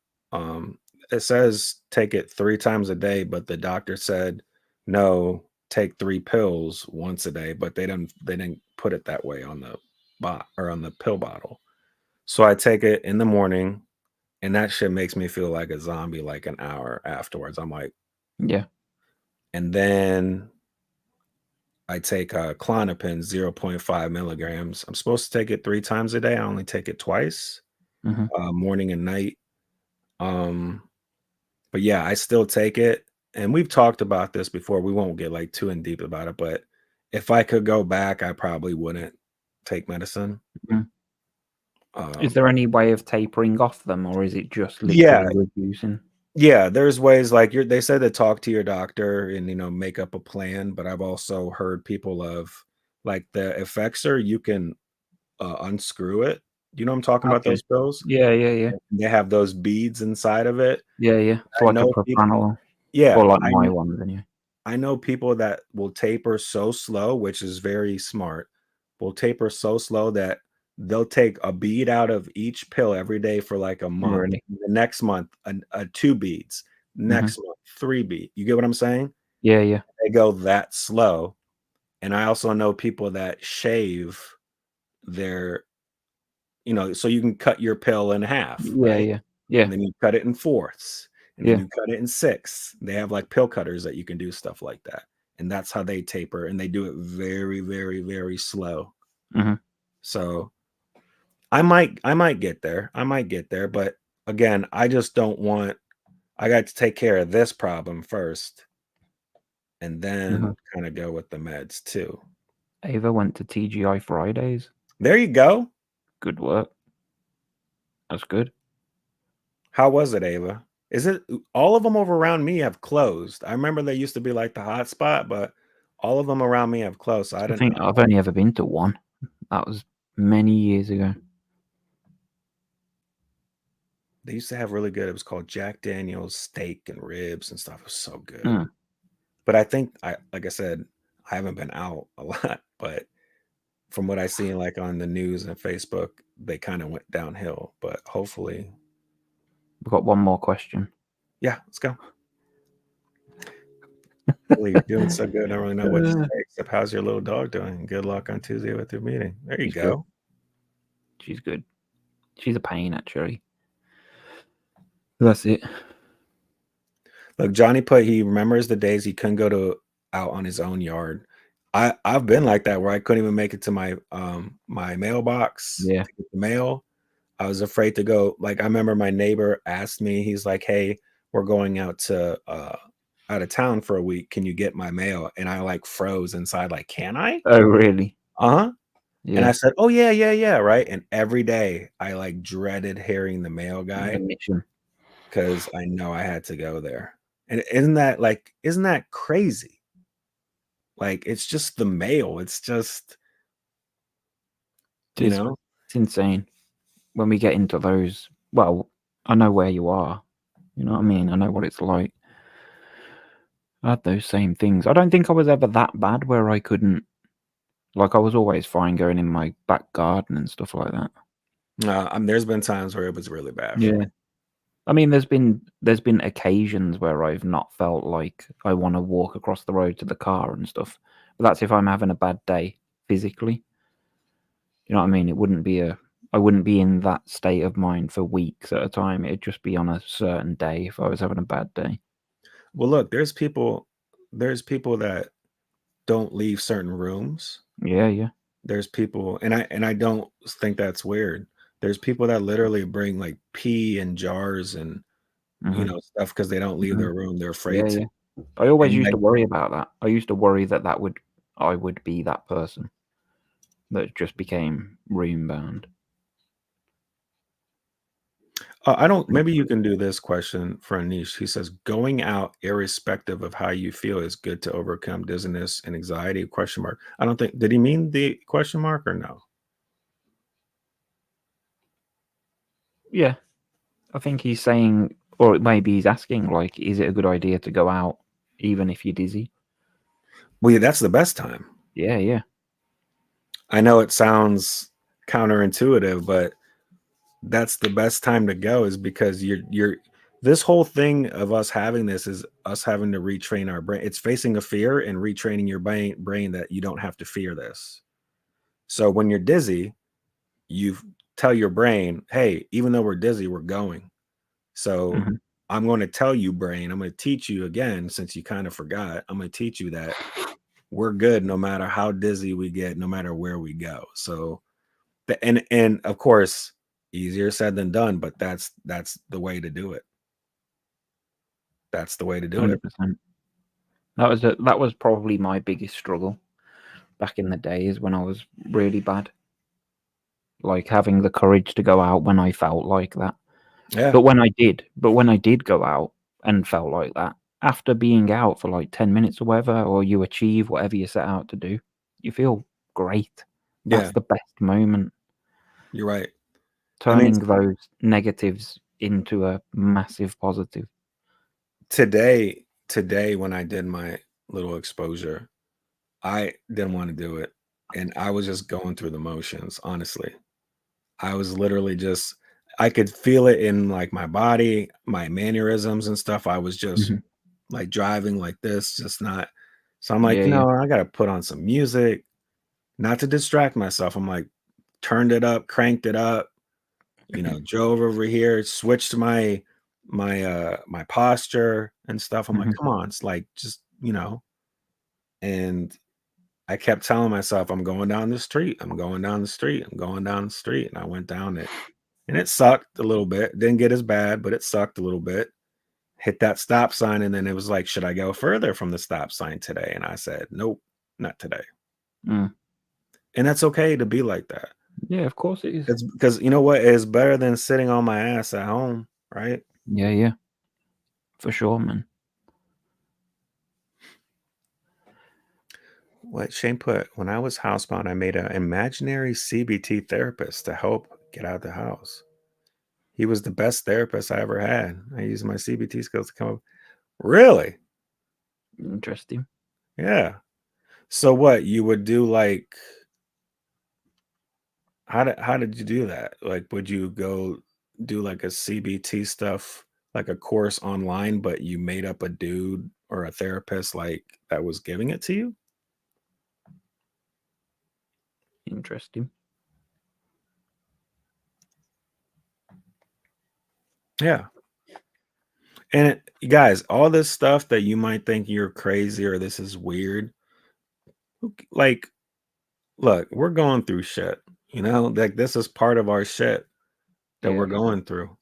Speaker 3: It says take it 3 times a day, but the doctor said no, take 3 pills once a day. But they didn't put it that way on the on the pill bottle. So I take it in the morning, and that shit makes me feel like a zombie like an hour afterwards. I'm like,
Speaker 1: yeah.
Speaker 3: And then I take Klonopin 0.5 milligrams. I'm supposed to take it 3 times a day. I only take it twice, morning and night. But yeah, I still take it. And we've talked about this before. We won't get like too in deep about it. But if I could go back, I probably wouldn't take medicine.
Speaker 1: Is there any way of tapering off them, or is it just literally reducing?
Speaker 3: Yeah, there's ways like they said to talk to your doctor and make up a plan. But I've also heard people of like the Effexor, you can unscrew it. You know what I'm talking about, those pills?
Speaker 1: Yeah.
Speaker 3: They have those beads inside of it.
Speaker 1: Yeah. It's like a propranolol.
Speaker 3: Yeah.
Speaker 1: Or like my one, then yeah.
Speaker 3: I know people that will taper so slow, which is very smart, will taper so slow that they'll take a bead out of each pill every day for like a month.
Speaker 1: Really?
Speaker 3: The next month, 2 beads. Next month, 3 beads. You get what I'm saying?
Speaker 1: Yeah.
Speaker 3: They go that slow. And I also know people that shave their, so you can cut your pill in half, right?
Speaker 1: Yeah.
Speaker 3: And then you cut it in 4ths. And then you cut it in 6. They have like pill cutters that you can do stuff like that. And that's how they taper. And they do it very, very, very slow. So I might get there. But again, I just don't want, I got to take care of this problem first and then kind of go with the meds too.
Speaker 1: Ava went to TGI Fridays.
Speaker 3: There you go.
Speaker 1: Good work. That's good.
Speaker 3: How was it, Ava? Is it all of them over around me have closed? I remember they used to be like the hot spot, but all of them around me have closed. So I
Speaker 1: think I've only ever been to one. That was many years ago.
Speaker 3: They used to have really good. It was called Jack Daniel's steak and ribs and stuff. It was so good. But I think like I said, I haven't been out a lot, but from what I seen like on the news and Facebook, they kind of went downhill. But hopefully.
Speaker 1: We've got one more question.
Speaker 3: Yeah, let's go. Really, you're doing so good. I don't really know what to say except how's your little dog doing? Good luck on Tuesday with your meeting. There you go.
Speaker 1: Good. She's good. She's a pain, actually. That's it.
Speaker 3: Look, Johnny he remembers the days he couldn't go out on his own yard. I've been like that where I couldn't even make it to my my mailbox to get the mail. I was afraid to go. Like, I remember my neighbor asked me, he's like, hey, we're going out of town for a week. Can you get my mail? And I like froze inside, like, can I?
Speaker 1: Oh, really?
Speaker 3: And
Speaker 1: Yeah.
Speaker 3: I said, oh yeah, right. And every day I like dreaded hearing the mail
Speaker 1: The
Speaker 3: guy
Speaker 1: mission.
Speaker 3: because I know I had to go there. And isn't that crazy? Like, it's just the mail. It's just, you know,
Speaker 1: It's insane when we get into those. Well, I know where you are. You know what I mean? I know what it's like. I had those same things. I don't think I was ever that bad where I couldn't. Like, I was always fine going in my back garden and stuff like that.
Speaker 3: There's been times where it was really bad.
Speaker 1: Yeah. I mean, there's been occasions where I've not felt like I want to walk across the road to the car and stuff. But that's if I'm having a bad day physically. You know what I mean? I wouldn't be in that state of mind for weeks at a time. It'd just be on a certain day if I was having a bad day.
Speaker 3: Well, look, there's people that don't leave certain rooms.
Speaker 1: Yeah.
Speaker 3: There's people, and I don't think that's weird. There's people that literally bring like pee in jars and stuff because they don't leave their room. They're afraid to.
Speaker 1: Yeah. I always used to worry about that. I used to worry that I would be that person that just became room bound.
Speaker 3: Maybe you can do this question for Anish. He says, going out irrespective of how you feel is good to overcome dizziness and anxiety, ? I don't think, did he mean the question mark or no?
Speaker 1: Yeah. I think he's saying, or maybe he's asking, like, is it a good idea to go out even if you're dizzy?
Speaker 3: Well, yeah, that's the best time.
Speaker 1: Yeah.
Speaker 3: I know it sounds counterintuitive, but that's the best time to go, is because you're this whole thing of us having this is us having to retrain our brain. It's facing a fear and retraining your brain that you don't have to fear this. So when you're dizzy, you tell your brain, hey, even though we're dizzy, we're going. So I'm going to tell you, brain, I'm going to teach you again, since you kind of forgot, I'm going to teach you that we're good no matter how dizzy we get, no matter where we go. So and of course, easier said than done, but that's the way to do it. That's the way to do
Speaker 1: 100%.
Speaker 3: it.
Speaker 1: That was probably my biggest struggle back in the days when I was really bad. Like, having the courage to go out when I felt like that.
Speaker 3: Yeah.
Speaker 1: But when I did go out and felt like that, after being out for like 10 minutes or whatever, or you achieve whatever you set out to do, you feel great. That's the best moment.
Speaker 3: You're right.
Speaker 1: Turning those negatives into a massive positive.
Speaker 3: Today, when I did my little exposure, I didn't want to do it. And I was just going through the motions, honestly. I was literally just, I could feel it in like my body, my mannerisms and stuff. I was just like driving like this, just not. So I'm like, I got to put on some music, not to distract myself. I'm like, turned it up, cranked it up, drove over here, switched my posture and stuff. I'm like, come on, it's like, just, and I kept telling myself, I'm going down the street. I'm going down the street. I'm going down the street. And I went down it. And it sucked a little bit. Didn't get as bad, but it sucked a little bit. Hit that stop sign. And then it was like, should I go further from the stop sign today? And I said, nope, not today. And that's okay to be like that.
Speaker 1: Yeah, of course it is.
Speaker 3: It's because you know what? It's better than sitting on my ass at home, right?
Speaker 1: Yeah. For sure, man.
Speaker 3: What Shane put, when I was housebound, I made an imaginary CBT therapist to help get out of the house. He was the best therapist I ever had. I used my CBT skills to come up. Really?
Speaker 1: Interesting.
Speaker 3: Yeah. So what you would do, like, how did you do that? Like, would you go do like a CBT stuff, like a course online, but you made up a dude or a therapist like that was giving it to you?
Speaker 1: Interesting.
Speaker 3: Yeah. And guys, all this stuff that you might think you're crazy or this is weird, like, look, we're going through shit, like this is part of our shit that we're going through.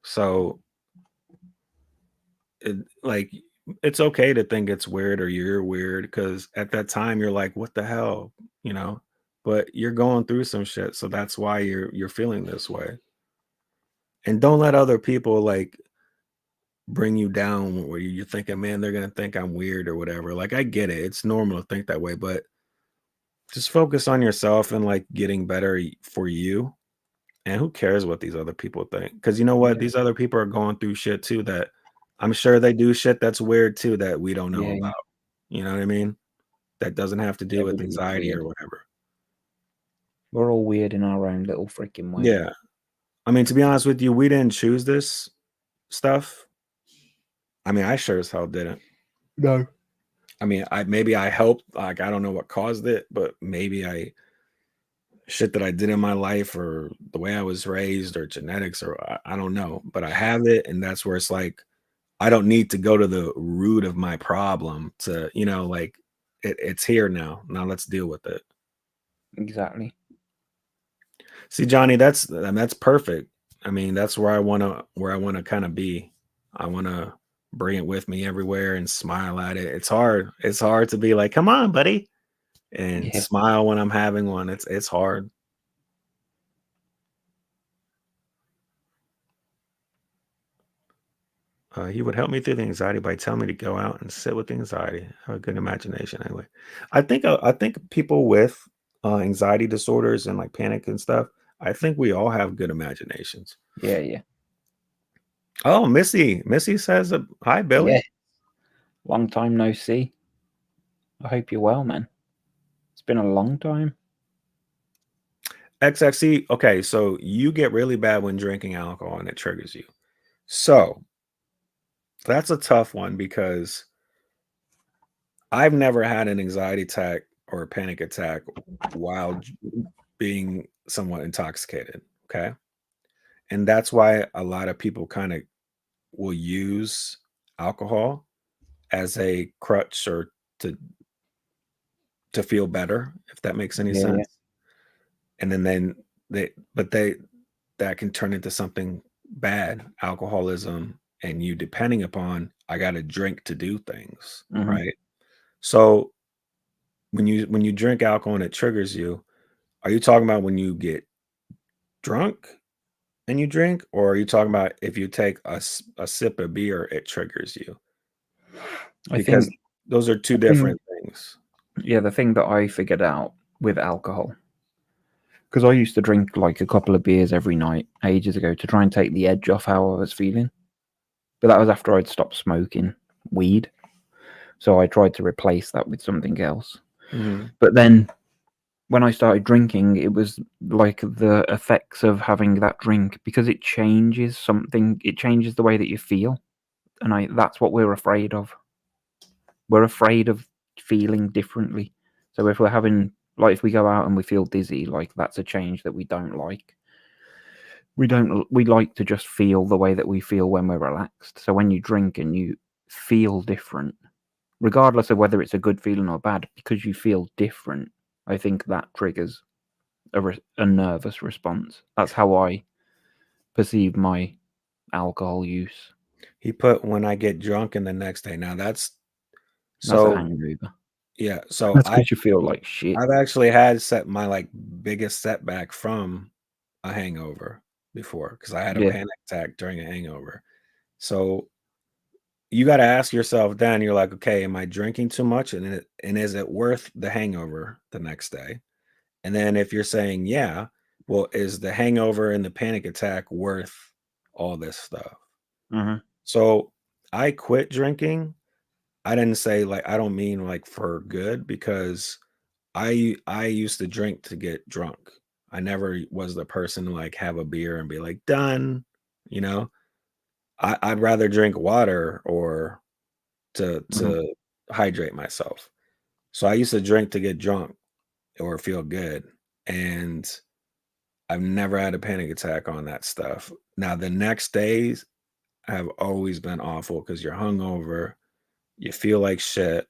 Speaker 3: So like it's okay to think it's weird or you're weird, because at that time you're like, what the hell, you know? But you're going through some shit, so that's why you're feeling this way. And don't let other people like bring you down where you're thinking, man, they're gonna think I'm weird or whatever. Like I get it, it's normal to think that way, but just focus on yourself and like getting better for you. And who cares what these other people think? Because you know what?
Speaker 1: Yeah.
Speaker 3: These other people are going through shit too that I'm sure they do shit that's weird too that we don't know
Speaker 1: Yeah,
Speaker 3: about. You know what I mean? That doesn't have to do with
Speaker 1: everybody's
Speaker 3: anxiety
Speaker 1: weird.
Speaker 3: or whatever.
Speaker 1: We're all weird in our own little freaking way.
Speaker 3: Yeah. I mean, to be honest with you, we didn't choose this stuff. I mean, I sure as hell didn't.
Speaker 1: No.
Speaker 3: I mean, maybe I helped. Like, I don't know what caused it, but maybe shit that I did in my life or the way I was raised or genetics or I don't know. But I have it, and that's where it's like I don't need to go to the root of my problem to, like it's here now. Now let's deal with it.
Speaker 1: Exactly.
Speaker 3: See, Johnny, that's perfect. I mean, that's where I want to kind of be. I want to bring it with me everywhere and smile at it. It's hard. It's hard to be like, come on, buddy, and smile when I'm having one. It's hard. He would help me through the anxiety by telling me to go out and sit with the anxiety. Have a good imagination. Anyway, I think people with anxiety disorders and like panic and stuff, I think we all have good imaginations.
Speaker 1: Yeah.
Speaker 3: Oh, Missy says, hi, Billy.
Speaker 1: Yeah. Long time no see. I hope you're well, man. It's been a long time.
Speaker 3: XXC. Okay, so you get really bad when drinking alcohol and it triggers you. So that's a tough one because I've never had an anxiety attack or a panic attack while being somewhat intoxicated. Okay. And that's why a lot of people kind of will use alcohol as a crutch or to feel better, if that makes any sense. Yeah. And then that can turn into something bad, alcoholism, and you depending upon, I got to drink to do things. Mm-hmm. Right. So when you drink alcohol and it triggers you, are you talking about when you get drunk and you drink, or are you talking about if you take a sip of beer, it triggers you? Because I think those are two different things.
Speaker 1: Yeah, the thing that I figured out with alcohol, because I used to drink like a couple of beers every night ages ago to try and take the edge off how I was feeling. But that was after I'd stopped smoking weed. So I tried to replace that with something else. Mm-hmm. But then when I started drinking, it was like the effects of having that drink, because it changes something. It changes the way that you feel. And that's what we're afraid of. We're afraid of feeling differently. So if we're having, like, if we go out and we feel dizzy, like, that's a change that we don't like. We like to just feel the way that we feel when we're relaxed. So when you drink and you feel different, regardless of whether it's a good feeling or bad, because you feel different, I think that triggers a nervous response. That's how I perceive my alcohol use.
Speaker 3: He put, when I get drunk in the next day. Now that's
Speaker 1: a hangover.
Speaker 3: Yeah, so
Speaker 1: that's because you feel like shit.
Speaker 3: I've actually had my like biggest setback from a hangover before, because I had a panic attack during a hangover. So you got to ask yourself then, you're like, okay, am I drinking too much, and is it worth the hangover the next day? And then if you're saying yeah, well, is the hangover and the panic attack worth all this stuff?
Speaker 1: Mm-hmm.
Speaker 3: So I quit drinking. I didn't say, like, I don't mean like for good, because I used to drink to get drunk. I never was the person to like have a beer and be like, done, you know. I'd rather drink water or to hydrate myself. So I used to drink to get drunk or feel good, and I've never had a panic attack on that stuff. Now the next days have always been awful because you're hungover, you feel like shit,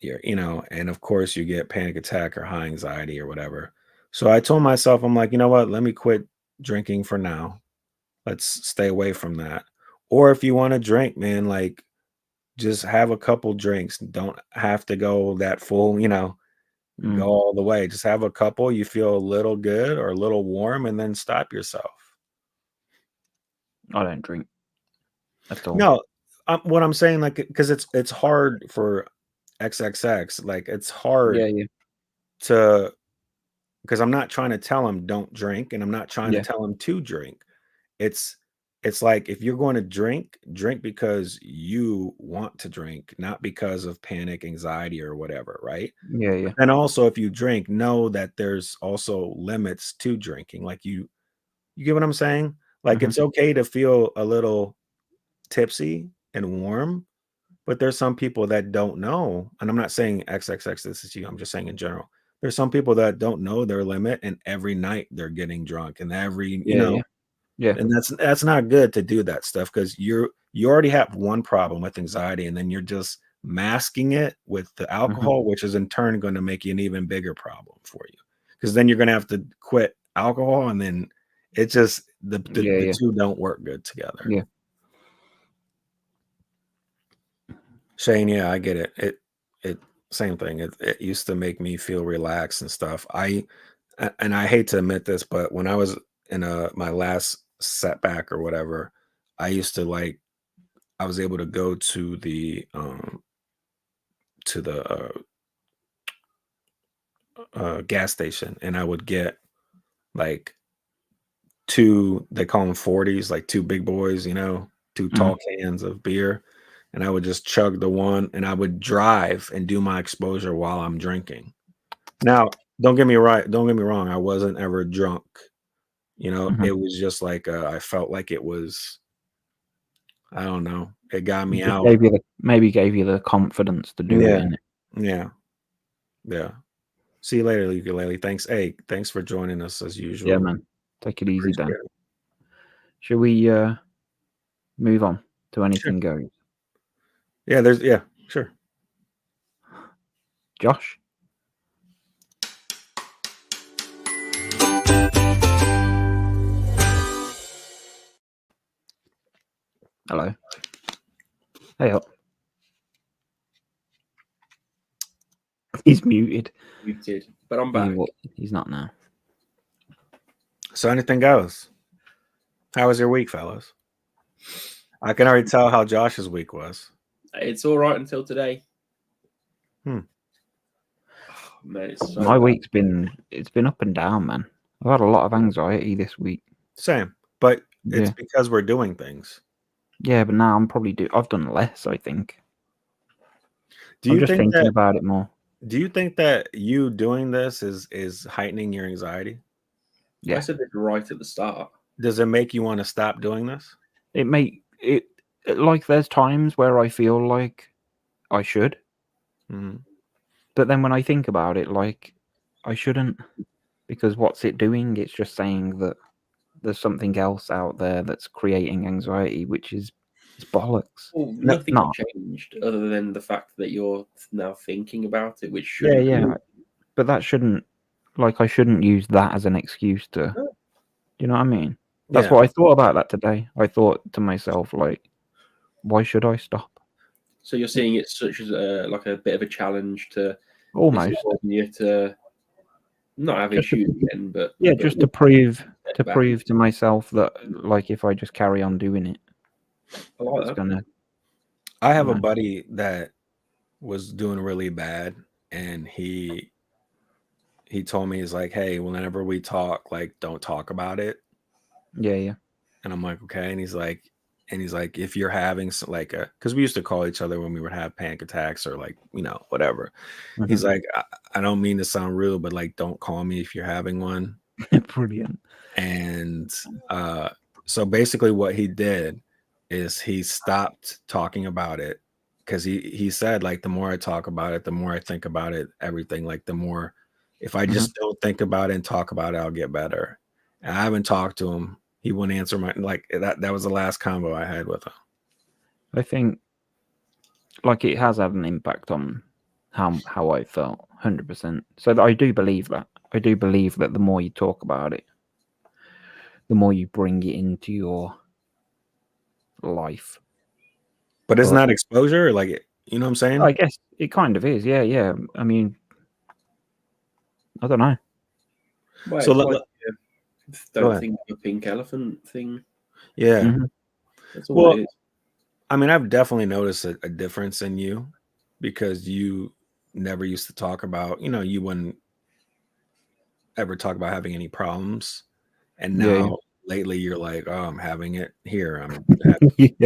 Speaker 3: and of course you get panic attack or high anxiety or whatever. So I told myself, I'm like, you know what? Let me quit drinking for now. Let's stay away from that. Or if you want to drink, man, like just have a couple drinks. Don't have to go that full, go all the way. Just have a couple. You feel a little good or a little warm, and then stop yourself.
Speaker 1: I don't drink at all.
Speaker 3: No, what I'm saying, like, because it's hard for XXX. Like, it's hard to, because I'm not trying to tell him don't drink, and I'm not trying to tell him to drink. It's like, if you're going to drink because you want to drink, not because of panic, anxiety, or whatever, right?
Speaker 1: Yeah.
Speaker 3: And also, if you drink, know that there's also limits to drinking. Like, you get what I'm saying? Like, it's okay to feel a little tipsy and warm, but there's some people that don't know. And I'm not saying XXX, this is you. I'm just saying in general. There's some people that don't know their limit, and every night they're getting drunk, and
Speaker 1: Yeah.
Speaker 3: and that's not good to do that stuff, because you already have one problem with anxiety, and then you're just masking it with the alcohol, which is in turn going to make you an even bigger problem for you, because then you're going to have to quit alcohol, and then it just the two don't work good together.
Speaker 1: Yeah.
Speaker 3: Shane, yeah, I get it. It same thing. It used to make me feel relaxed and stuff. I hate to admit this, but when I was in my last setback or whatever, I used to, like, I was able to go to the gas station, and I would get like two, they call them 40s, like two big boys, two tall cans of beer. And I would just chug the one, and I would drive and do my exposure while I'm drinking. Now, don't get me wrong. I wasn't ever drunk. It was just like, I felt like it was, I don't know. It got me out.
Speaker 1: Maybe gave you the confidence to do it.
Speaker 3: Yeah. See you later, Ukulele. Thanks. Hey, thanks for joining us as usual.
Speaker 1: Yeah, man. Take it easy, Dan. Should we move on to anything goes?
Speaker 3: Yeah, sure.
Speaker 1: Josh? Hello. Hey up. He's muted.
Speaker 2: But I'm back.
Speaker 1: He's not now.
Speaker 3: So anything goes. How was your week, fellas? I can already tell how Josh's week was.
Speaker 2: It's all right until today.
Speaker 3: Man,
Speaker 2: it's so
Speaker 1: My week's been up and down, man. I've had a lot of anxiety this week.
Speaker 3: Same, but it's because we're doing things.
Speaker 1: Yeah, but now I've done less, I think.
Speaker 3: I'm just
Speaker 1: thinking about it more.
Speaker 3: Do you think that you doing this is heightening your anxiety?
Speaker 2: Yeah. I said it right at the start.
Speaker 3: Does it make you want to stop doing this?
Speaker 1: It like, there's times where I feel like I should. But then when I think about it, like, I shouldn't, because what's it doing? It's just saying that there's something else out there that's creating anxiety, which is bollocks.
Speaker 2: Well, nothing changed other than the fact that you're now thinking about it, which should
Speaker 1: but that shouldn't, like, I shouldn't use that as an excuse to, you know what I mean? That's what I thought about that today. I thought to myself, like, why should I stop?
Speaker 2: So you're seeing it such as like a bit of a challenge to
Speaker 1: almost
Speaker 2: you to not have issues again, but
Speaker 1: just to prove to myself that, like, if I just carry on doing it, it's gonna.
Speaker 3: I have a buddy that was doing really bad, and he told me, he's like, hey, whenever we talk, like, don't talk about it.
Speaker 1: Yeah.
Speaker 3: And I'm like, okay. And he's like, if you're having like because we used to call each other when we would have panic attacks or, like, whatever. He's like, I don't mean to sound rude, but, like, don't call me if you're having one.
Speaker 1: Brilliant.
Speaker 3: And so basically what he did is he stopped talking about it, because he said, like, the more I talk about it, the more I think about it, everything, like, the more, if I just don't think about it and talk about it, I'll get better. And I haven't talked to him. He wouldn't answer my, like, that was the last convo I had with him.
Speaker 1: I think, like, it has had an impact on how I felt, 100%. So I do believe that. I do believe that the more you talk about it, the more you bring it into your life.
Speaker 3: But isn't that exposure? Like, you know what I'm saying?
Speaker 1: I guess it kind of is. Yeah. I mean, I don't know.
Speaker 2: Well,
Speaker 3: So
Speaker 2: don't think of a pink elephant thing.
Speaker 3: Yeah.
Speaker 1: Mm-hmm.
Speaker 2: That's all it is.
Speaker 3: I mean, I've definitely noticed a difference in you because you never used to talk about, you wouldn't ever talk about having any problems. And now lately you're like, oh, I'm having it here. I'm having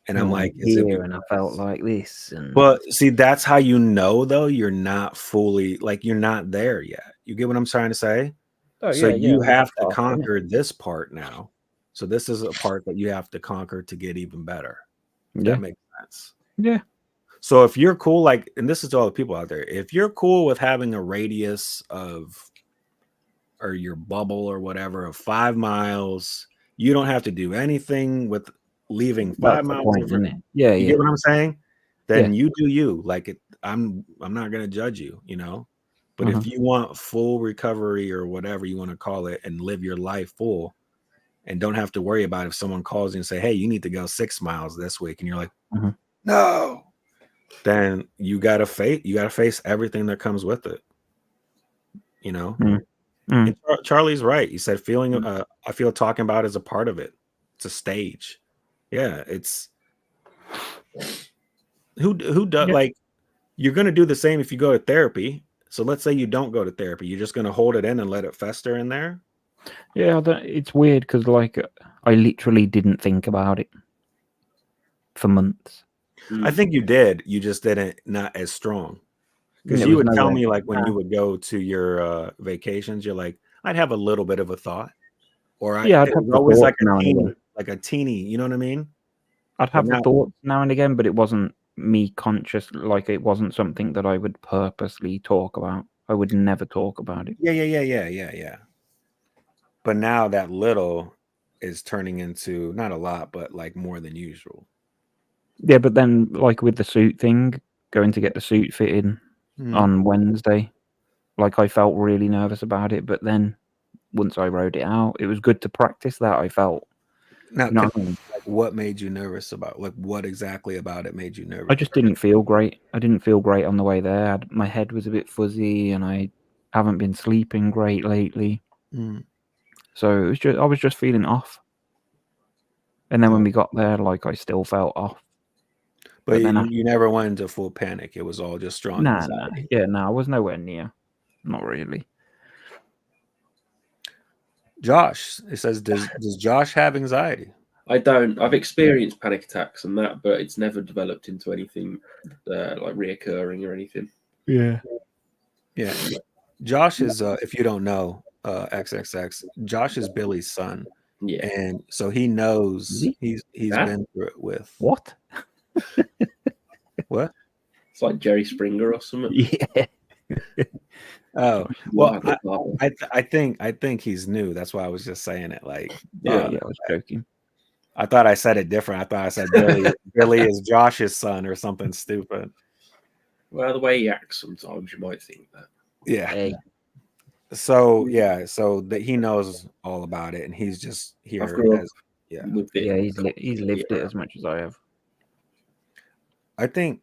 Speaker 3: And I'm like, is
Speaker 1: here, and I felt like this.
Speaker 3: But see, that's how though, you're not fully, like, you're not there yet. You get what I'm trying to say?
Speaker 1: Oh,
Speaker 3: so you have to
Speaker 1: part,
Speaker 3: conquer this part now. So this is a part that you have to conquer to get even better. That makes sense.
Speaker 1: Yeah.
Speaker 3: So if you're cool, like, and this is to all the people out there, if you're cool with having a radius of, or your bubble or whatever, of 5 miles, you don't have to do anything with leaving 5 miles.
Speaker 1: Isn't it? Yeah.
Speaker 3: You get what I'm saying? Then you do you. Like, I'm not going to judge you, But if you want full recovery or whatever you want to call it and live your life full and don't have to worry about if someone calls you and say, hey, you need to go 6 miles this week. And you're like, no, then you got to face everything that comes with it. And Charlie's right. He said, I feel talking about is a part of it. It's a stage. Yeah. It's who does like, you're going to do the same if you go to therapy. So let's say you don't go to therapy. You're just going to hold it in and let it fester in there.
Speaker 1: Yeah. It's weird because, like, I literally didn't think about it for months.
Speaker 3: I think you did. You just didn't, not as strong. Because you would tell me, like, when you would go to your vacations, you're like, I'd have a little bit of a thought. Or I'd have always like a teeny, you know what I mean?
Speaker 1: I'd have the thoughts now and again, but it wasn't me conscious. Like, it wasn't something that I would purposely talk about. I would never talk about it.
Speaker 3: Yeah. But now that little is turning into not a lot, but like more than usual.
Speaker 1: Yeah, but then, like, with the suit thing, going to get the suit fitted on Wednesday, like, I felt really nervous about it. But then once I wrote it out, it was good to practice that. I felt.
Speaker 3: Now, what made you nervous about? Like, what exactly about it made you nervous?
Speaker 1: I just didn't feel great. I didn't feel great on the way there. My head was a bit fuzzy, and I haven't been sleeping great lately. So it was I was just feeling off. And then when we got there, like, I still felt off.
Speaker 3: But then you never went into full panic. It was all just strong
Speaker 1: anxiety. I was nowhere near. Not really.
Speaker 3: Josh, it says, does Josh have anxiety?
Speaker 2: I don't. I've experienced panic attacks and that, but it's never developed into anything like reoccurring or anything.
Speaker 3: Yeah. Josh is, if you don't know, XXX, Josh is Billy's son.
Speaker 2: Yeah.
Speaker 3: And so he knows he's been through it with.
Speaker 1: What?
Speaker 3: What?
Speaker 2: It's like Jerry Springer or something.
Speaker 1: Yeah.
Speaker 3: Oh, well, I think he's new. That's why I was just saying it. Like,
Speaker 1: I was joking.
Speaker 3: I thought I said it different. I thought I said Billy is Josh's son or something stupid.
Speaker 2: Well, the way he acts sometimes, you might think that.
Speaker 3: Yeah. Hey. So that he knows all about it, and he's just here.
Speaker 1: He's lived it as much as I have.
Speaker 3: I think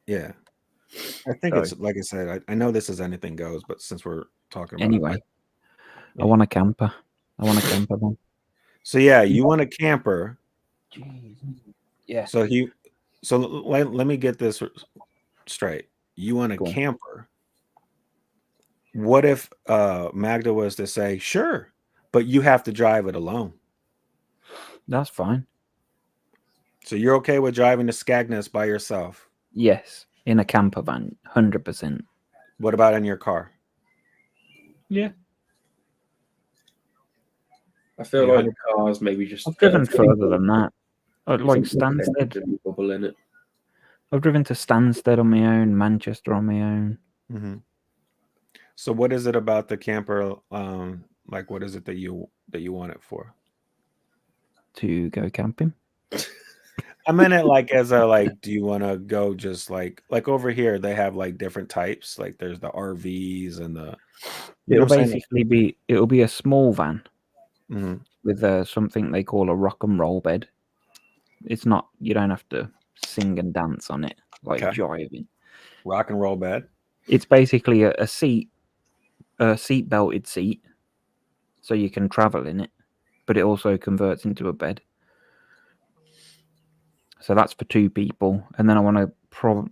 Speaker 3: it's like I said. I know this is anything goes, but since we're talking about
Speaker 1: anyway, I want a camper. Then.
Speaker 3: So you want a camper.
Speaker 1: Jeez. Yeah.
Speaker 3: So let me get this straight. You want a camper. What if Magda was to say, sure, but you have to drive it alone?
Speaker 1: That's fine.
Speaker 3: So you're okay with driving to Skegness by yourself?
Speaker 1: Yes, in a camper van, 100%.
Speaker 3: What about in your car?
Speaker 1: Yeah.
Speaker 2: I feel like cars maybe just...
Speaker 1: I've driven further than that. Like Stansted.
Speaker 2: In it.
Speaker 1: I've driven to Stansted on my own, Manchester on my own.
Speaker 3: Mm-hmm. So what is it about the camper? Like, what is it that you want it for?
Speaker 1: To go camping.
Speaker 3: I meant it like as a, like, do you want to go just like over here they have like different types, like there's the RVs and the
Speaker 1: it'll be a small van with something they call a rock and roll bed, It's not. You don't have to sing and dance on it like driving.
Speaker 3: Rock and roll bed.
Speaker 1: It's basically a seat belted seat, so you can travel in it, but it also converts into a bed. So that's for 2 people, and then I want to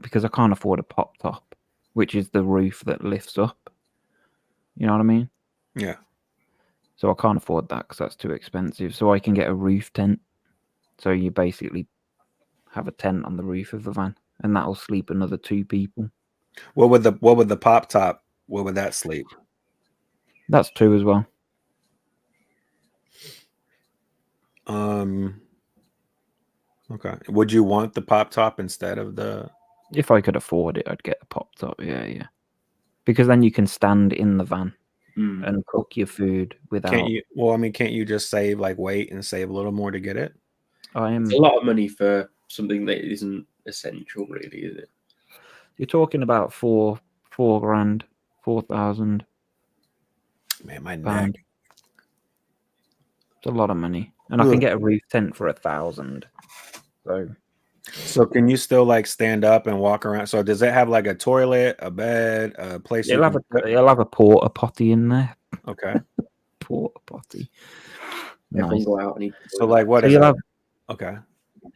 Speaker 1: because I can't afford a pop top, which is the roof that lifts up. You know what I mean?
Speaker 3: Yeah.
Speaker 1: So I can't afford that because that's too expensive. So I can get a roof tent. So you basically have a tent on the roof of the van, and that'll sleep another 2 people.
Speaker 3: What would the pop top? What would that sleep?
Speaker 1: That's 2 as well.
Speaker 3: Okay. Would you want the pop top instead of the?
Speaker 1: If I could afford it, I'd get a pop top. Yeah. Because then you can stand in the van and cook your food without.
Speaker 3: Can't you? Well, I mean, can't you just save weight and save a little more to get it?
Speaker 2: It's a lot of money for something that isn't essential, really, is it?
Speaker 1: You're talking about $4 grand, 4,000.
Speaker 3: Man, my neck.
Speaker 1: It's a lot of money, and I can get a roof tent for 1,000.
Speaker 3: So can you still stand up and walk around? So does it have a toilet, a bed, a place?
Speaker 1: It'll have a porta potty in there.
Speaker 3: Okay.
Speaker 1: Porta potty.
Speaker 2: Nice. Go out and eat.
Speaker 3: So what is it? Okay.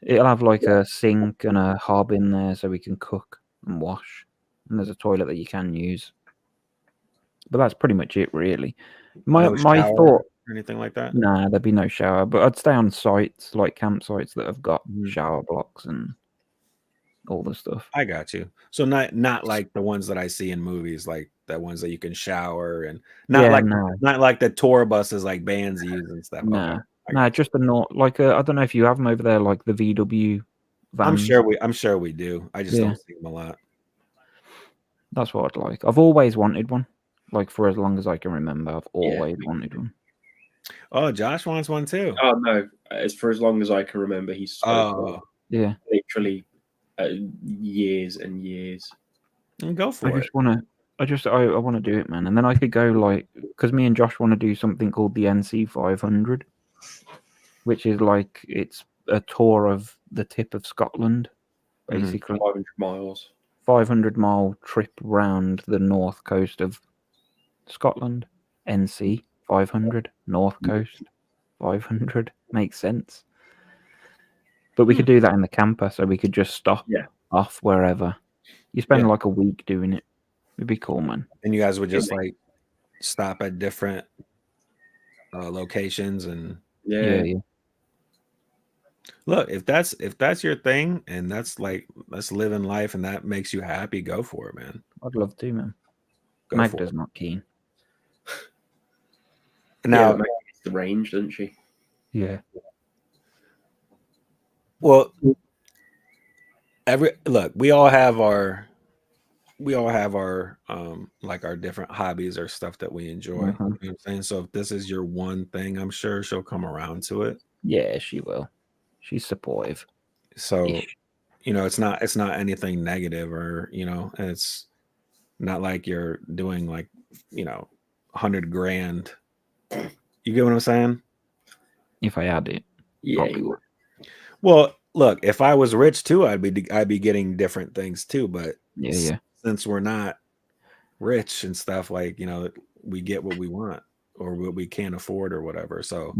Speaker 1: It'll have a sink and a hob in there so we can cook and wash, and there's a toilet that you can use. But that's pretty much it, really. My thought
Speaker 3: or anything like that?
Speaker 1: Nah, there'd be no shower, but I'd stay on sites like campsites that have got shower blocks and all the stuff.
Speaker 3: I got you. So not like the ones that I see in movies, like the ones that you can shower, and not like the tour buses like bands use and stuff.
Speaker 1: Nah, just the I don't know if you have them over there, like the VW vans.
Speaker 3: I'm sure we do. I just don't see them a lot.
Speaker 1: That's what I'd like. I've always wanted one. For as long as I can remember, I've always wanted one.
Speaker 3: Oh, Josh wants one too.
Speaker 2: Oh no! For as long as I can remember, he's literally years and years.
Speaker 3: And go for it.
Speaker 1: I want to do it, man. And then I could go because me and Josh want to do something called the NC 500, which is it's a tour of the tip of Scotland, basically
Speaker 2: 500 miles,
Speaker 1: 500-mile trip round the north coast of Scotland. NC 500, North Coast 500, makes sense. But we could do that in the camper, so we could just stop off wherever. You spend a week doing it. It'd be cool, man. And
Speaker 3: you guys would just stop at different locations and
Speaker 1: yeah.
Speaker 3: Look, if that's your thing and that's living life and that makes you happy, go for it, man.
Speaker 1: I'd love to, man. Magda's not keen.
Speaker 2: Now it's the range, doesn't she?
Speaker 1: Yeah.
Speaker 3: Well, we all have our our different hobbies or stuff that we enjoy. You know what I'm saying? So if this is your one thing, I'm sure she'll come around to it.
Speaker 1: Yeah, she will. She's supportive.
Speaker 3: So, it's not anything negative or, it's not like you're doing 100 grand. You get what I'm saying?
Speaker 1: If I had it.
Speaker 2: Yeah, you would.
Speaker 3: Well, look, if I was rich too, I'd be getting different things too. But since we're not rich and stuff, we get what we want or what we can't afford or whatever. So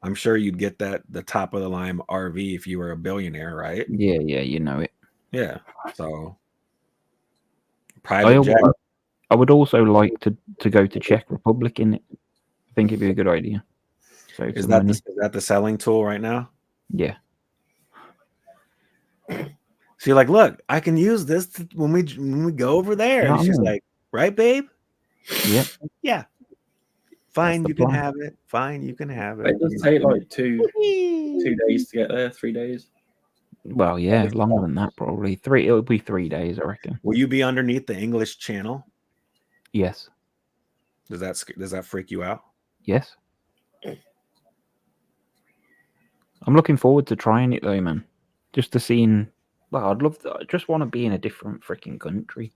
Speaker 3: I'm sure you'd get the top of the line RV if you were a billionaire, right?
Speaker 1: Yeah, you know it.
Speaker 3: Yeah. So private jet.
Speaker 1: I would also like to go to Czech Republic in it. I think it'd be a good idea. So
Speaker 3: is that the selling tool right now?
Speaker 1: Yeah.
Speaker 3: So you're like, look, I can use this when we go over there. And she's like, right, babe?
Speaker 1: Yeah.
Speaker 3: Yeah. Fine, you can have it. Fine, you can have it.
Speaker 2: It does take 2 days to get there, 3 days.
Speaker 1: Well, yeah, longer than that probably. It'll be 3 days, I reckon.
Speaker 3: Will you be underneath the English Channel?
Speaker 1: Yes.
Speaker 3: Does that freak you out?
Speaker 1: Yes. I'm looking forward to trying it though, man. Just to seeing. Well, I just want to be in a different freaking country.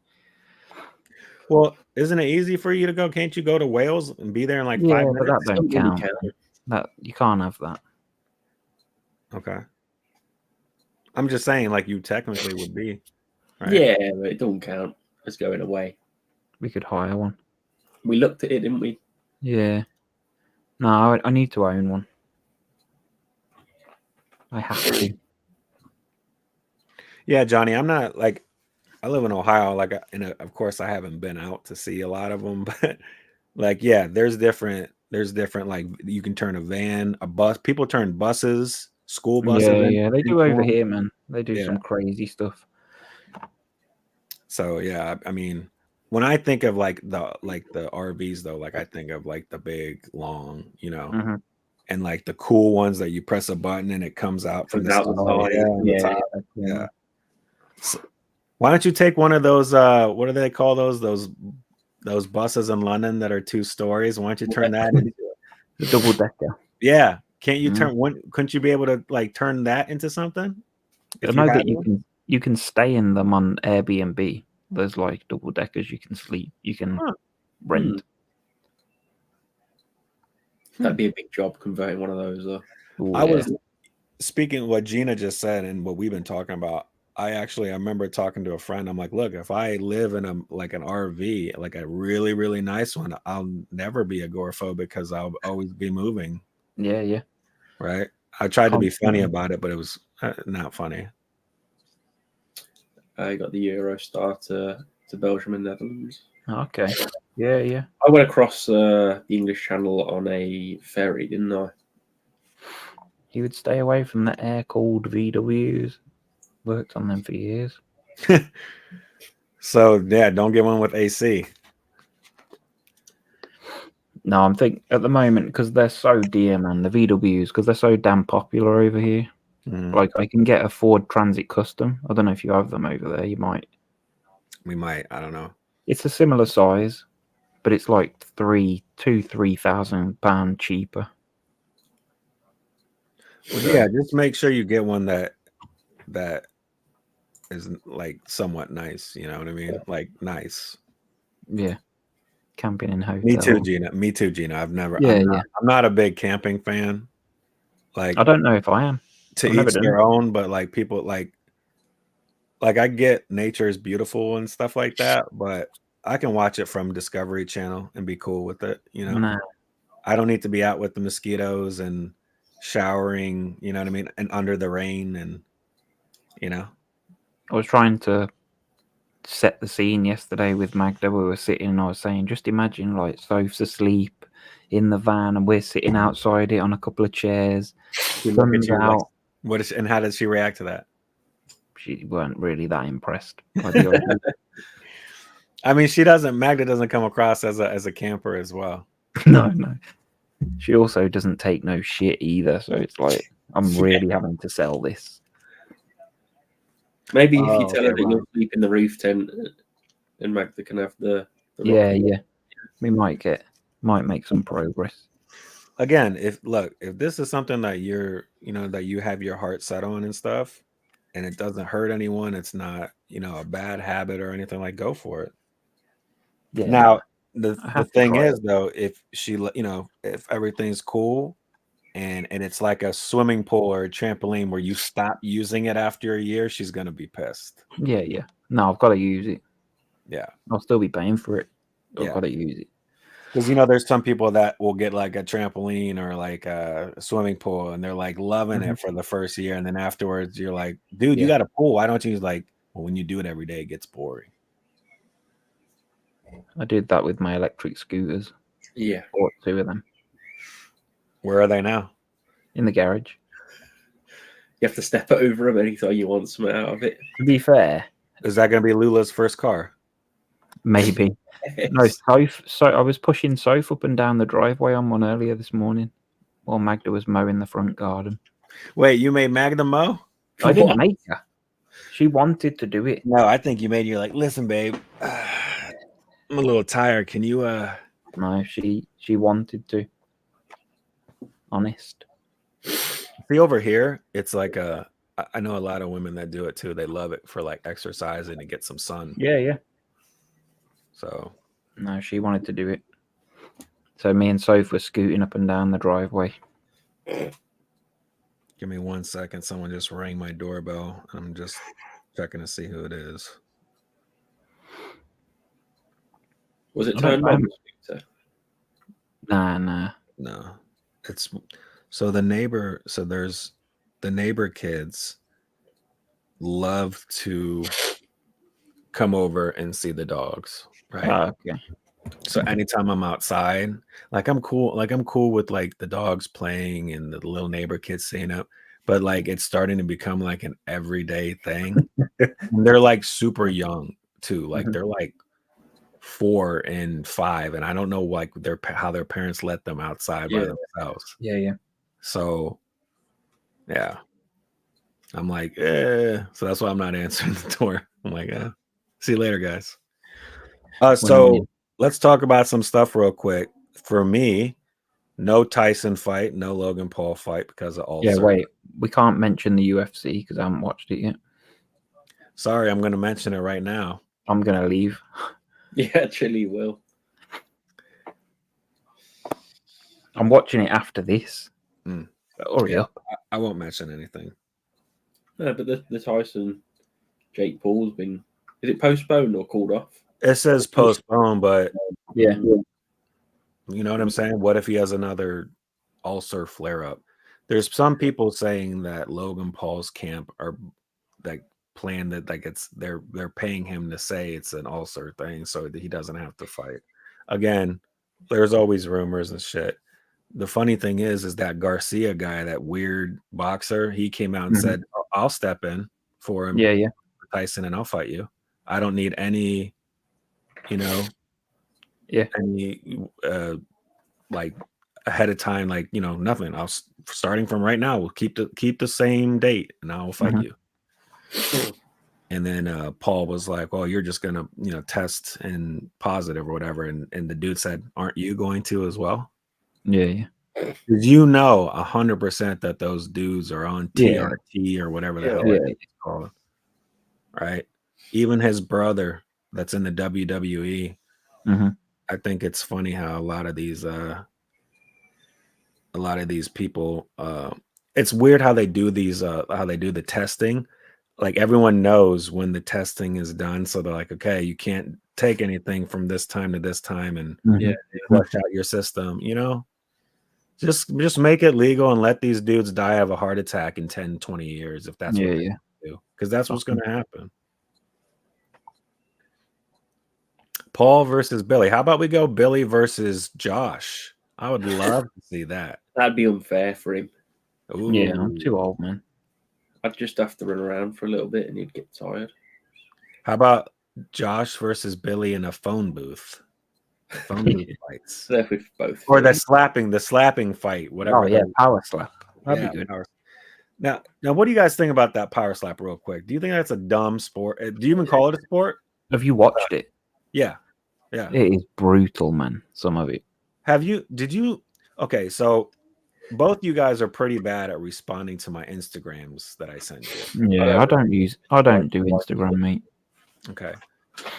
Speaker 3: Well, isn't it easy for you to go? Can't you go to Wales and be there in 5 minutes?
Speaker 1: But that don't count. That you can't have that.
Speaker 3: Okay. I'm just saying, like, you technically would be. Right?
Speaker 2: Yeah, but it don't count as going away.
Speaker 1: We could hire one.
Speaker 2: We looked at it, didn't we?
Speaker 1: Yeah. No, I need to own one. I have to.
Speaker 3: Yeah, Johnny, I'm not like, I live in Ohio, like, and of course I haven't been out to see a lot of them, but like, yeah, there's different, like, you can turn a van, a bus, people turn buses, school buses.
Speaker 1: Yeah, they do over here, man. They do some crazy stuff.
Speaker 3: So yeah, I mean, when I think of like the RVs though, like I think of like the big, long, you know, and like the cool ones that you press a button and it comes out from the side. Yeah. So, why don't you take one of those? What do they call those? Those buses in London that are 2 stories. Why don't you turn that into
Speaker 1: the double decker?
Speaker 3: Yeah, can't you turn one? Couldn't you be able to like turn that into something?
Speaker 1: I know that you can stay in them on Airbnb. There's like double deckers. You can sleep. You can rent.
Speaker 2: That'd be a big job converting one of those. Though.
Speaker 3: I was speaking of what Gina just said and what we've been talking about. I remember talking to a friend. I'm like, look, if I live in an RV, like a really, really nice one, I'll never be agoraphobic because I'll always be moving.
Speaker 1: Yeah.
Speaker 3: Right. I tried to be funny about it, but it was not funny.
Speaker 2: I got the Eurostar to Belgium and Netherlands.
Speaker 1: Okay. Yeah.
Speaker 2: I went across the English Channel on a ferry, didn't I?
Speaker 1: You would stay away from the air-cooled VWs. Worked on them for years.
Speaker 3: So yeah, don't get one with AC.
Speaker 1: No, I'm thinking at the moment because they're so dear, man. The VWs, because they're so damn popular over here. Like I can get a Ford Transit Custom. I don't know if you have them over there. You might.
Speaker 3: We might. I don't know.
Speaker 1: It's a similar size, but it's like £3,000 cheaper.
Speaker 3: Well, yeah, just make sure you get one that is like somewhat nice. You know what I mean? Like nice.
Speaker 1: Yeah. Camping in hotels.
Speaker 3: Me too, Gina. I've never.
Speaker 1: Yeah,
Speaker 3: I'm not a big camping fan. Like
Speaker 1: I don't know if I am.
Speaker 3: To each their own, but like people like I get nature is beautiful and stuff like that, but I can watch it from Discovery Channel and be cool with it. You know,
Speaker 1: nah.
Speaker 3: I don't need to be out with the mosquitoes and showering. You know what I mean? And under the rain, and you know.
Speaker 1: I was trying to set the scene yesterday with Magda. We were sitting and I was saying, just imagine like Soph's asleep in the van and we're sitting outside it on a couple of chairs. Sun's out.
Speaker 3: And how did she react to that?
Speaker 1: She weren't really that impressed by the idea.
Speaker 3: I mean, Magda doesn't come across as a camper as well.
Speaker 1: No. She also doesn't take no shit either. So it's like, I'm really having to sell this.
Speaker 2: Maybe if you tell her that you'll sleep in the roof tent, and Magda can have the
Speaker 1: yeah. We might make some progress.
Speaker 3: Again, if this is something that that you have your heart set on and stuff, and it doesn't hurt anyone, it's not a bad habit or anything, like, go for it. Yeah. Now the thing is though, if she if everything's cool. And it's like a swimming pool or a trampoline where you stop using it after a year, she's gonna be pissed.
Speaker 1: Yeah. No, I've got to use it.
Speaker 3: Yeah,
Speaker 1: I'll still be paying for it. I've got to use it.
Speaker 3: Because there's some people that will get like a trampoline or like a swimming pool, and they're like loving it for the first year, and then afterwards you're like, dude, you got a pool. Why don't you? Like, well, when you do it every day, it gets boring.
Speaker 1: I did that with my electric scooters.
Speaker 2: Yeah,
Speaker 1: bought 2 of them.
Speaker 3: Where are they now?
Speaker 1: In the garage.
Speaker 2: You have to step it over them anytime you want something out of it.
Speaker 1: To be fair,
Speaker 3: is that going to be Lula's first car?
Speaker 1: Maybe. No, so I was pushing Soph up and down the driveway on one earlier this morning while Magda was mowing the front garden.
Speaker 3: Wait, you made Magda mow?
Speaker 1: I didn't make her. She wanted to do it.
Speaker 3: No, I think you made her like, listen, babe, I'm a little tired. Can you
Speaker 1: No, she wanted to. Honest.
Speaker 3: See, over here, it's like I know a lot of women that do it too. They love it for like exercise and to get some sun.
Speaker 1: Yeah.
Speaker 3: So
Speaker 1: no, she wanted to do it. So me and Soph were scooting up and down the driveway.
Speaker 3: Give me 1 second. Someone just rang my doorbell. I'm just checking to see who it is.
Speaker 2: Was it turned on?
Speaker 1: Nah.
Speaker 3: No. It's so the neighbor. So there's the neighbor kids love to come over and see the dogs, right?
Speaker 1: Okay.
Speaker 3: So anytime I'm outside, like I'm cool with like the dogs playing and the little neighbor kids staying up, but like it's starting to become like an everyday thing. And they're like super young too. Like they're like 4 and 5, and I don't know like how their parents let them outside by themselves.
Speaker 1: Yeah.
Speaker 3: So yeah. I'm like, so that's why I'm not answering the door. I'm like, see you later, guys. So let's talk about some stuff real quick. For me, no Tyson fight, no Logan Paul fight because of ulcer.
Speaker 1: Yeah, wait, we can't mention the UFC because I haven't watched it yet.
Speaker 3: Sorry, I'm going to mention it right now.
Speaker 1: I'm going to leave.
Speaker 2: Yeah, Chili will.
Speaker 1: I'm watching it after this. Hurry up.
Speaker 3: I won't mention anything.
Speaker 2: No, but the Tyson Jake Paul's been, is it postponed or called off?
Speaker 3: It says postponed, but
Speaker 1: yeah.
Speaker 3: You know what I'm saying? What if he has another ulcer flare up? There's some people saying that Logan Paul's camp are like plan that like they're paying him to say it's an ulcer thing so that he doesn't have to fight. Again, there's always rumors and shit. The funny thing is that Garcia guy, that weird boxer, he came out and said, I'll step in for him.
Speaker 1: Yeah.
Speaker 3: Tyson, and I'll fight you. I don't need any, any like ahead of time, like, nothing. I'll starting from right now. We'll keep the same date and I'll fight you. And then Paul was like, well, you're just gonna, test and positive or whatever. And the dude said, aren't you going to as well?
Speaker 1: Yeah.
Speaker 3: Did you know 100% that those dudes are on TRT or whatever the hell it's called? Right. Even his brother that's in the WWE. I think it's funny how a lot of these people, it's weird how they do these, how they do the testing. Like everyone knows when the testing is done. So they're like, okay, you can't take anything from this time to this time and flush out your system, just make it legal and let these dudes die of a heart attack in 10, 20 years. If that's what they do, because that's what's going to happen. Paul versus Billy. How about we go Billy versus Josh? I would love to see that.
Speaker 2: That'd be unfair for him.
Speaker 3: Ooh.
Speaker 1: Yeah, I'm too old, man.
Speaker 2: I'd just have to run around for a little bit and he'd get tired.
Speaker 3: How about Josh versus Billy in a phone booth? Phone booth fights.
Speaker 2: With both.
Speaker 3: Or the slapping fight, whatever.
Speaker 1: Oh, yeah, power slap. That'd be good.
Speaker 3: Now, what do you guys think about that power slap real quick? Do you think that's a dumb sport? Do you even call it a sport?
Speaker 1: Have you watched it?
Speaker 3: Yeah.
Speaker 1: It is brutal, man. Some of it.
Speaker 3: Okay, so both you guys are pretty bad at responding to my Instagrams that I send you.
Speaker 1: Yeah, I don't do Instagram, mate.
Speaker 3: Okay.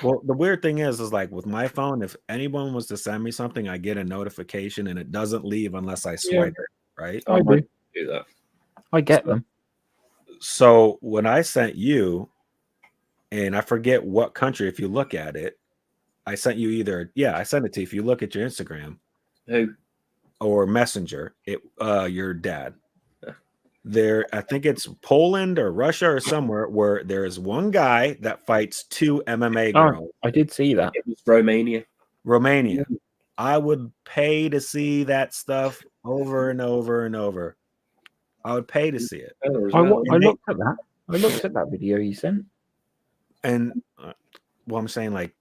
Speaker 3: Well, the weird thing is like with my phone, if anyone was to send me something, I get a notification and it doesn't leave unless I swipe it, right?
Speaker 1: I
Speaker 2: do that.
Speaker 1: I get them.
Speaker 3: So when I sent you, and I forget what country, if you look at it, I sent you I sent it to you. If you look at your Instagram.
Speaker 2: Who?
Speaker 3: Or Messenger, your dad. There, I think it's Poland or Russia or somewhere where there is one guy that fights 2 MMA girls.
Speaker 1: I did see that.
Speaker 2: It was Romania.
Speaker 3: I would pay to see that stuff over and over and over. I would pay to see it.
Speaker 1: I looked at that. I looked at that video you sent.
Speaker 3: And I'm saying, like,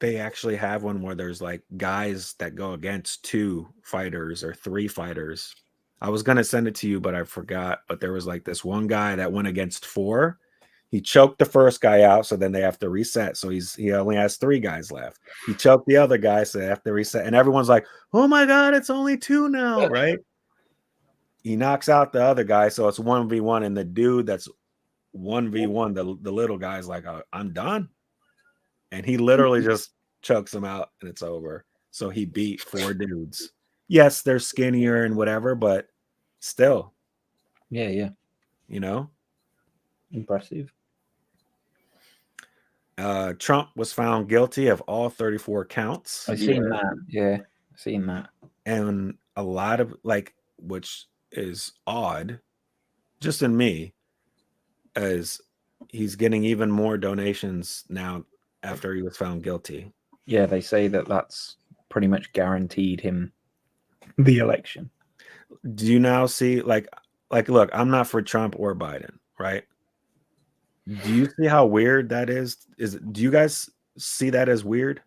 Speaker 3: they actually have one where there's like guys that go against 2 fighters or 3 fighters. I was going to send it to you, but I forgot. But there was like this one guy that went against 4. He choked the first guy out. So then they have to reset. So he only has 3 guys left. He choked the other guy. So they have to reset. And everyone's like, oh my God, it's only 2 now. Right. He knocks out the other guy. So it's 1v1. And the dude that's 1v1, the little guy's like, I'm done. And he literally just chokes him out and it's over. So he beat 4 dudes. Yes, they're skinnier and whatever, but still.
Speaker 1: Yeah.
Speaker 3: You know,
Speaker 1: impressive.
Speaker 3: Trump was found guilty of all 34 counts.
Speaker 1: I've seen that. Yeah, I've seen that.
Speaker 3: And a lot of which is odd, just in me, as he's getting even more donations now after he was found guilty.
Speaker 1: Yeah, they say that that's pretty much guaranteed him the election.
Speaker 3: Do you now see look, I'm not for Trump or Biden, right? Do you see how weird that is? Do you guys see that as weird?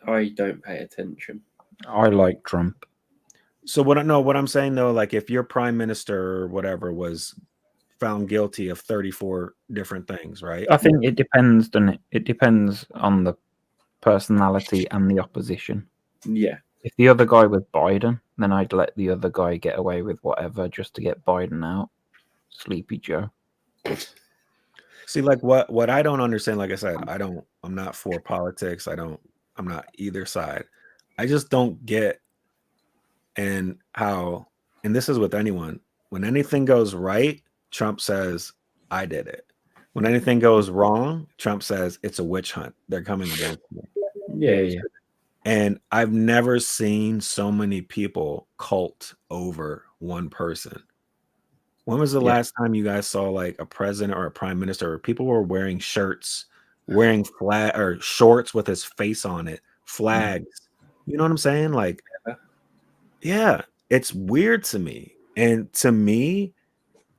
Speaker 2: I don't pay attention.
Speaker 1: I like Trump.
Speaker 3: So what I'm saying though, like if your prime minister or whatever was found guilty of 34 different things, right?
Speaker 1: I think it depends, doesn't it? It depends on the personality and the opposition.
Speaker 2: Yeah.
Speaker 1: If the other guy was Biden, then I'd let the other guy get away with whatever just to get Biden out. Sleepy Joe.
Speaker 3: See, like what I don't understand, like I said, I'm not for politics. I'm not either side. I just don't get and this is with anyone, when anything goes right, Trump says, I did it. When anything goes wrong, Trump says it's a witch hunt. They're coming against me.
Speaker 1: Yeah.
Speaker 3: And I've never seen so many people cult over one person. When was the last time you guys saw like a president or a prime minister or people were wearing shirts, wearing flag or shorts with his face on it, flags? You know what I'm saying? Like, yeah, it's weird to me. And to me,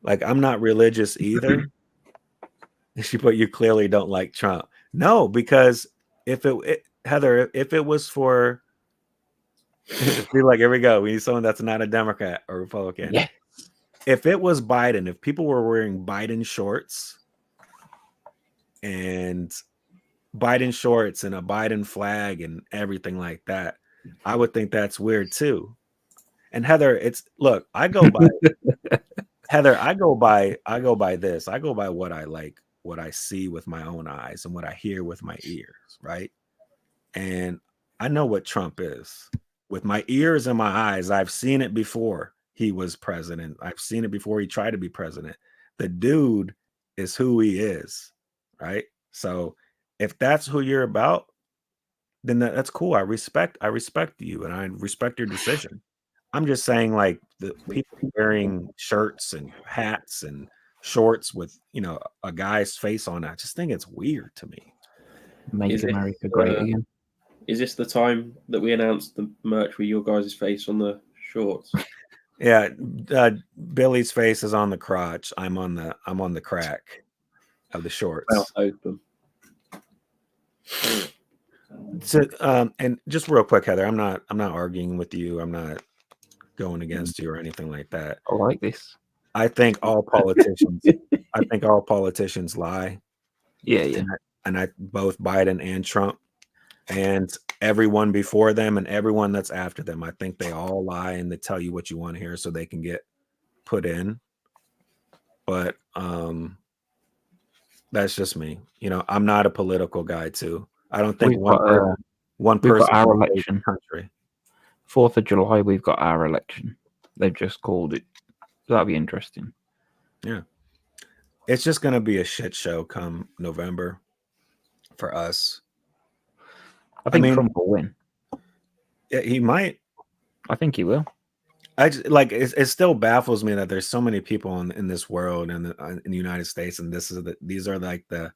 Speaker 3: like, I'm not religious either. She put, you clearly don't like Trump. No, because Heather, if it was for, see, like, here we go. We need someone that's not a Democrat or Republican.
Speaker 1: Yeah.
Speaker 3: If it was Biden, if people were wearing Biden shorts and a Biden flag and everything like that, I would think that's weird too. And Heather, I go by Heather, I go by this. I go by what I like, what I see with my own eyes and what I hear with my ears, right? And I know what Trump is. With my ears and my eyes, I've seen it before he was president. I've seen it before he tried to be president. The dude is who he is, right? So if that's who you're about, then that's cool. I respect you and I respect your decision. I'm just saying, like, the people wearing shirts and hats and shorts with, a guy's face on it, I just think it's weird to me.
Speaker 1: Make America great again.
Speaker 2: Is this the time that we announced the merch with your guys' face on the shorts?
Speaker 3: Yeah, Billy's face is on the crotch. I'm on the crack of the shorts.
Speaker 2: Mouth open.
Speaker 3: So, and just real quick, Heather, I'm not arguing with you. I'm not going against you or anything like that.
Speaker 1: I like this.
Speaker 3: I think all politicians lie.
Speaker 1: Yeah.
Speaker 3: And both Biden and Trump and everyone before them and everyone that's after them, I think they all lie and they tell you what you want to hear so they can get put in. But that's just me. I'm not a political guy too. I don't think one person
Speaker 1: our election
Speaker 3: country.
Speaker 1: 4th of July, we've got our election. They've just called it. That'll be interesting.
Speaker 3: Yeah. It's just going to be a shit show come November for us.
Speaker 1: I think Trump will win.
Speaker 3: Yeah, he might.
Speaker 1: I think he will.
Speaker 3: It still baffles me that there's so many people in this world and in the United States, and these are like the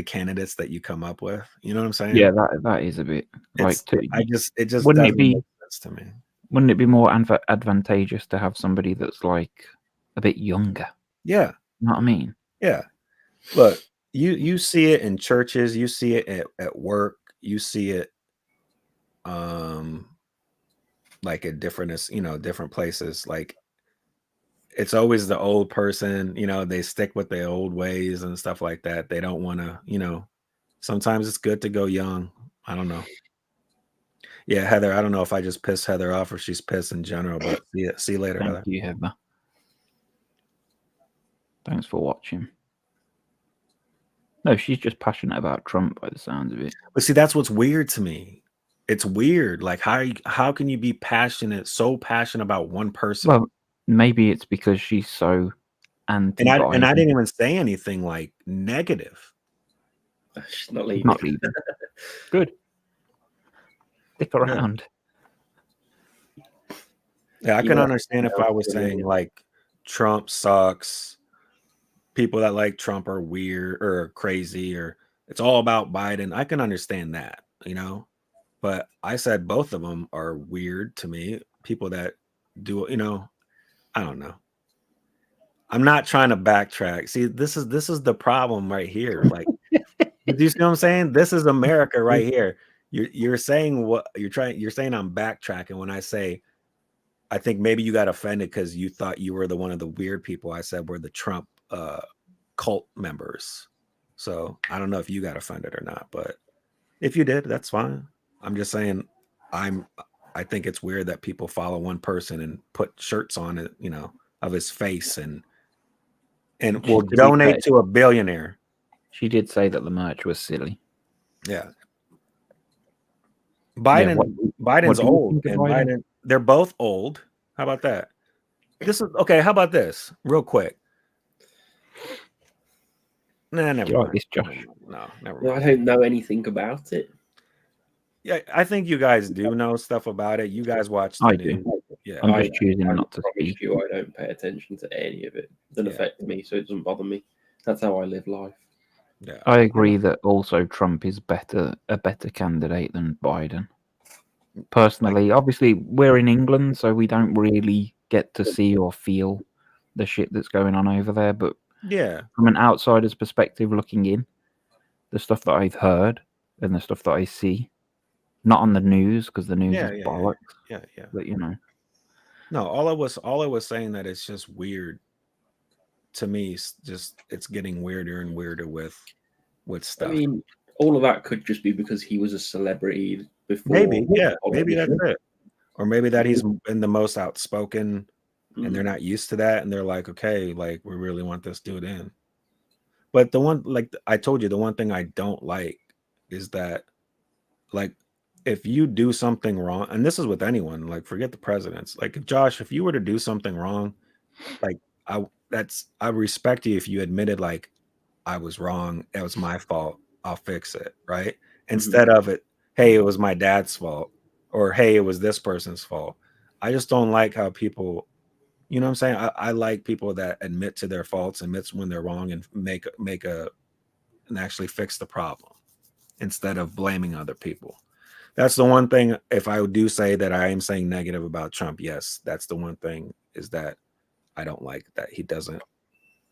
Speaker 3: candidates that you come up with. You know what I'm saying?
Speaker 1: Yeah, that is a bit
Speaker 3: it just
Speaker 1: wouldn't it be
Speaker 3: make sense to me?
Speaker 1: Wouldn't it be more advantageous to have somebody that's like a bit younger?
Speaker 3: Yeah,
Speaker 1: you know what I mean?
Speaker 3: Yeah. Look, you see it in churches, you see it at work, you see it like at different places. Like, it's always the old person, they stick with their old ways and stuff like that. They don't want to, sometimes it's good to go young. I don't know. Yeah, Heather, I don't know if I just pissed Heather off or she's pissed in general, but see you later, Heather.
Speaker 1: Thank you, Heather. Thanks for watching. No, she's just passionate about Trump by the sounds of it.
Speaker 3: But see, that's what's weird to me. It's weird. Like, how can you be so passionate about one person?
Speaker 1: Well, maybe it's because she's so anti-Biden.
Speaker 3: And I didn't even say anything like negative.
Speaker 2: She's not leaving.
Speaker 1: Not leaving. Good. Stick around.
Speaker 3: Yeah, I can understand if I was saying like Trump sucks, people that like Trump are weird or crazy, or it's all about Biden. I can understand that, you know, but I said both of them are weird to me. People that do, you know, I don't know. I'm not trying to backtrack. See, this is the problem right here. Like, do you see what I'm saying? This is America right here. You're saying what you're trying. You're saying I'm backtracking when I say I think maybe you got offended because you thought you were the one of the weird people I said were the Trump cult members. So I don't know if you got offended or not, but if you did, that's fine. I'm just saying I think it's weird that people follow one person and put shirts on it, you know, of his face and will donate to a billionaire.
Speaker 1: She did say that the merch was silly.
Speaker 3: Yeah. Biden's old, and Biden, they're both old. How about that? This is okay. How about this, real quick? Nah, never mind.
Speaker 1: This, Josh?
Speaker 3: No, never mind.
Speaker 2: I don't know anything about it.
Speaker 3: Yeah, I think you guys do know stuff about it. You guys watch the news. Yeah,
Speaker 1: I'm just choosing not to speak.
Speaker 2: I don't pay attention to any of it. It doesn't affect me, so it doesn't bother me. That's how I live life.
Speaker 3: Yeah,
Speaker 1: I agree that also Trump is a better candidate than Biden. Personally, obviously, we're in England, so we don't really get to see or feel the shit that's going on over there. But
Speaker 3: yeah,
Speaker 1: from an outsider's perspective, looking in, the stuff that I've heard and the stuff that I see, not on the news because the news is bollocks.
Speaker 3: Yeah.
Speaker 1: But you know,
Speaker 3: no, all I was saying that it's just weird to me. It's getting weirder and weirder with stuff.
Speaker 2: I mean, all of that could just be because he was a celebrity before.
Speaker 3: Maybe that's it, or maybe that he's been the most outspoken, and they're not used to that, and they're like, okay, like we really want this dude in. But the one, like I told you, the one thing I don't like is that, like, if you do something wrong, and this is with anyone, like forget the presidents, like Josh, if you were to do something wrong, like I respect you if you admitted like I was wrong, it was my fault, I'll fix it, right? Instead of it, hey, it was my dad's fault, or hey, it was this person's fault. I just don't like how people, you know what I'm saying? I like people that admit to their faults, admits when they're wrong, and and actually fix the problem instead of blaming other people. That's the one thing. If I do say that I am saying negative about Trump, yes, that's the one thing, is that I don't like that he doesn't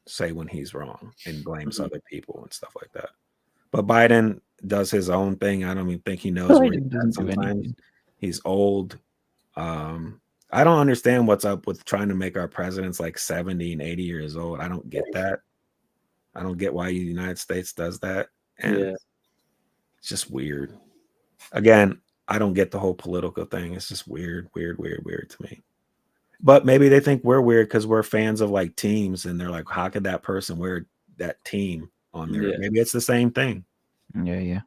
Speaker 3: say when he's wrong and blames other people and stuff like that. But Biden does his own thing. I don't even think he knows where he's at sometimes. He's old. I don't understand what's up with trying to make our presidents like 70 and 80 years old. I don't get that. I don't get why the United States does that. And it's just weird. Again, I don't get the whole political thing. It's just weird to me. But maybe they think we're weird because we're fans of like teams, and they're like, how could that person wear that team on there? Yeah. Maybe it's the same thing.
Speaker 1: Yeah.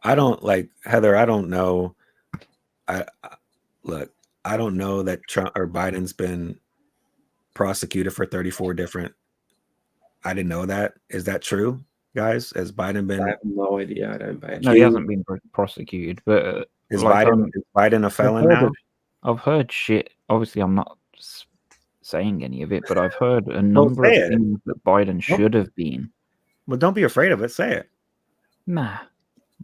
Speaker 3: I don't like Heather. I don't know. I don't know that Trump or Biden's been prosecuted for 34 different. I didn't know that. Is that true, guys? Has Biden been?
Speaker 2: I have no idea. I don't pay.
Speaker 1: No, he hasn't been prosecuted. But
Speaker 3: is Biden a felon now?
Speaker 1: I've heard shit. Obviously, I'm not saying any of it, but I've heard a number of things that Biden should have been.
Speaker 3: Well, don't be afraid of it. Say it.
Speaker 1: Nah.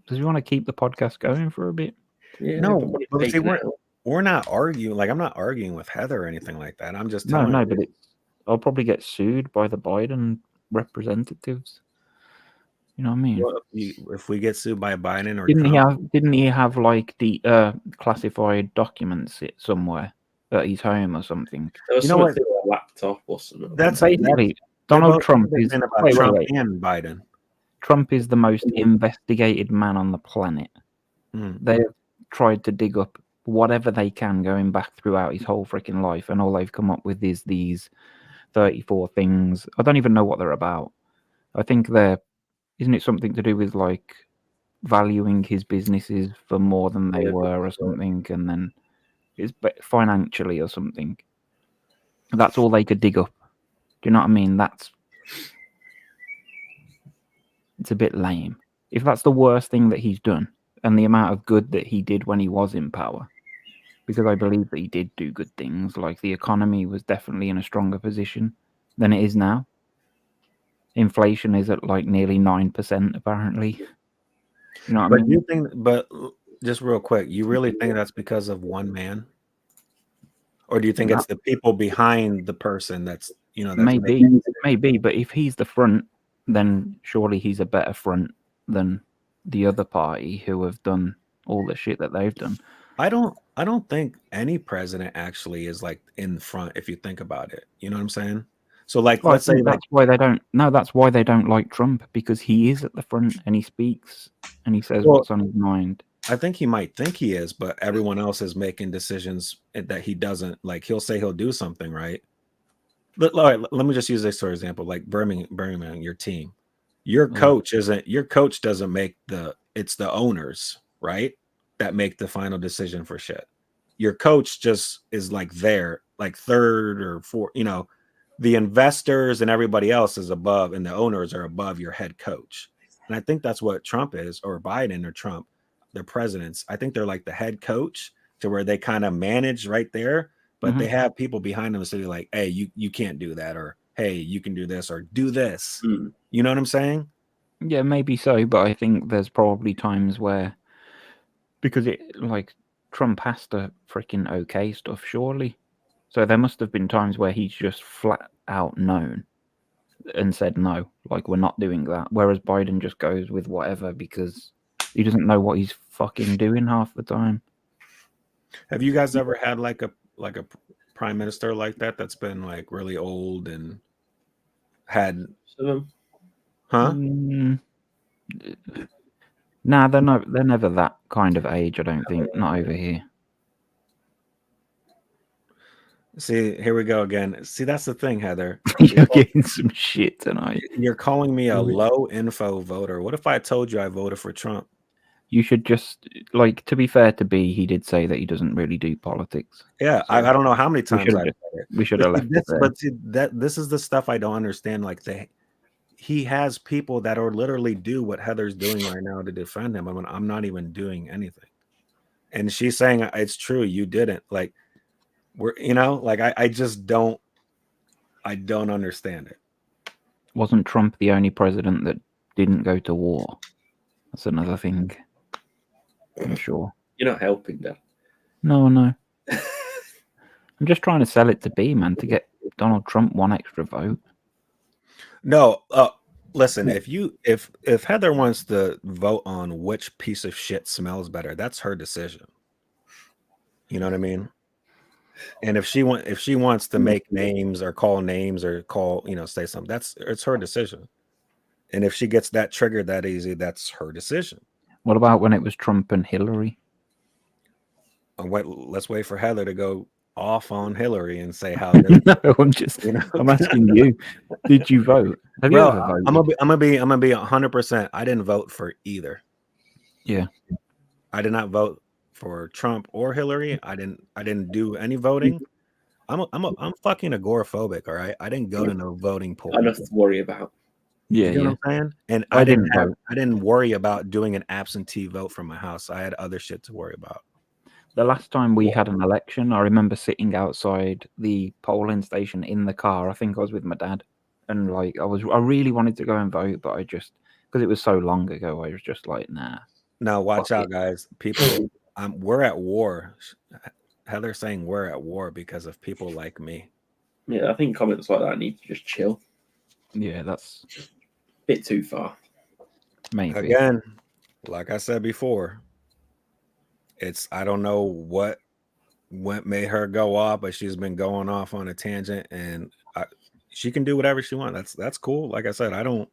Speaker 1: Does he want to keep the podcast going for a bit?
Speaker 3: Yeah, no, but see, we're not arguing. Like, I'm not arguing with Heather or anything like that. I'm just telling
Speaker 1: you. But I'll probably get sued by the Biden representatives. You know what I mean?
Speaker 3: Well, if we get sued by Biden or
Speaker 1: didn't he have like the classified documents somewhere at his home or something?
Speaker 2: You know what? A laptop or something.
Speaker 1: That's basically Donald Trump is
Speaker 3: about Trump and Biden.
Speaker 1: Trump is the most investigated man on the planet. They've tried to dig up whatever they can going back throughout his whole freaking life, and all they've come up with is these 34 things. I don't even know what they're about. I think isn't it something to do with like valuing his businesses for more than they were or something, and then It's financially or something. That's all they could dig up. Do you know what I mean? It's a bit lame. If that's the worst thing that he's done, and the amount of good that he did when he was in power, because I believe that he did do good things, like the economy was definitely in a stronger position than it is now. Inflation is at like nearly 9%, apparently. You know what I mean?
Speaker 3: You think, but just real quick, you really think that's because of one man? Or do you think it's the people behind the person that's, that's
Speaker 1: maybe, but if he's the front, then surely he's a better front than the other party who have done all the shit that they've done.
Speaker 3: I don't think any president actually is like in front if you think about it. You know what I'm saying? So like, let's say
Speaker 1: that's why they don't. No, that's why they don't like Trump, because he is at the front and he speaks and he says what's on his mind.
Speaker 3: I think he might think he is, but everyone else is making decisions that he doesn't. Like, he'll say he'll do something, right? But all right, let me just use this for example. Like Birmingham, your team, your coach doesn't make it's the owners, right, that make the final decision for shit. Your coach just is like there, like third or fourth. The investors and everybody else is above, and the owners are above your head coach. And I think that's what Trump is, or Biden or Trump. They're presidents. I think they're like the head coach, to where they kind of manage right there, but they have people behind them to be like, hey, you can't do that, or hey, you can do this, or do this. You know what I'm saying?
Speaker 1: Yeah, maybe so, but I think there's probably times where, because Trump has to freaking okay stuff, surely. So there must have been times where he's just flat out known and said no, like, we're not doing that. Whereas Biden just goes with whatever because he doesn't know what he's fucking doing half the time.
Speaker 3: Have you guys ever had like a prime minister like that that's been like really old and had huh?
Speaker 1: Nah, they're never that kind of age, I don't think. Not over here.
Speaker 3: See, here we go again. See, that's the thing, Heather.
Speaker 1: You're getting some shit tonight.
Speaker 3: You're calling me a low info voter. What if I told you I voted for Trump?
Speaker 1: You should just, like, to be fair to B, he did say that he doesn't really do politics.
Speaker 3: Yeah, so I don't know how many times
Speaker 1: we should have left it there.
Speaker 3: But see, this is the stuff I don't understand. Like, he has people that are literally do what Heather's doing right now to defend him. I mean, I'm not even doing anything. And she's saying it's true, you didn't. Like, I just don't understand it.
Speaker 1: Wasn't Trump the only president that didn't go to war? That's another thing. I'm sure.
Speaker 2: You're not helping that.
Speaker 1: No. I'm just trying to sell it to B, man, to get Donald Trump one extra vote.
Speaker 3: No, listen, if Heather wants to vote on which piece of shit smells better, that's her decision. You know what I mean? And if she wants to make names or call names or call, say something, it's her decision. And if she gets that triggered that easy, that's her decision.
Speaker 1: What about when it was Trump and Hillary?
Speaker 3: Let's wait for Heather to go off on Hillary and say how.
Speaker 1: No, I'm asking you. Did you vote? Have you ever voted?
Speaker 3: I'm gonna be 100%. I didn't vote for either.
Speaker 1: Yeah,
Speaker 3: I did not vote for Trump or Hillary. I didn't do any voting. I'm fucking agoraphobic. All right, I didn't go to no voting poll.
Speaker 2: Enough to worry about.
Speaker 3: Yeah, you know what I'm saying? And I didn't worry about doing an absentee vote from my house. I had other shit to worry about.
Speaker 1: The last time we had an election, I remember sitting outside the polling station in the car. I think I was with my dad, and I really wanted to go and vote, but because it was so long ago, I was just like, nah.
Speaker 3: Now watch out, guys. People, we're at war. Heather's saying we're at war because of people like me.
Speaker 2: Yeah, I think comments like that need to just chill.
Speaker 1: Yeah, that's
Speaker 2: a bit too far.
Speaker 1: Maybe.
Speaker 3: Again, like I said before, I don't know what made her go off, but she's been going off on a tangent, and she can do whatever she wants. That's cool. Like I said, I don't.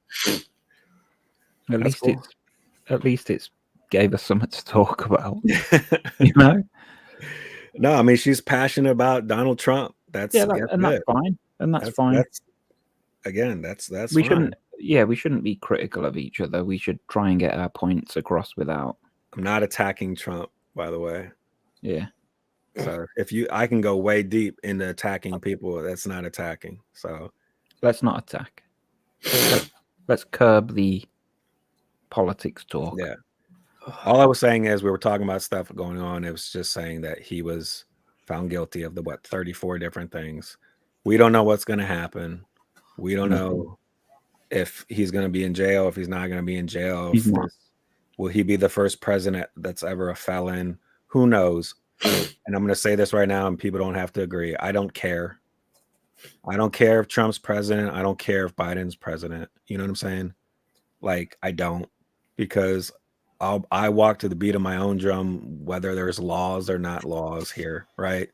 Speaker 1: At least it's gave us something to talk about. You know.
Speaker 3: No, I mean, she's passionate about Donald Trump. That's
Speaker 1: fine. And that's fine.
Speaker 3: That's
Speaker 1: we shouldn't. Yeah, we shouldn't be critical of each other. We should try and get our points across without.
Speaker 3: I'm not attacking Trump, by the way.
Speaker 1: Yeah.
Speaker 3: So I can go way deep into attacking people that's not attacking. So
Speaker 1: let's not attack. Let's curb the politics talk.
Speaker 3: Yeah. All I was saying is we were talking about stuff going on. It was just saying that he was found guilty of 34 different things. We don't know what's going to happen. We don't know if he's going to be in jail, if he's not going to be in jail. Will he be the first president that's ever a felon? Who knows? And I'm going to say this right now, and people don't have to agree. I don't care. I don't care if Trump's president. I don't care if Biden's president. You know what I'm saying? Like, I don't, because I walk to the beat of my own drum, whether there's laws or not laws here, right?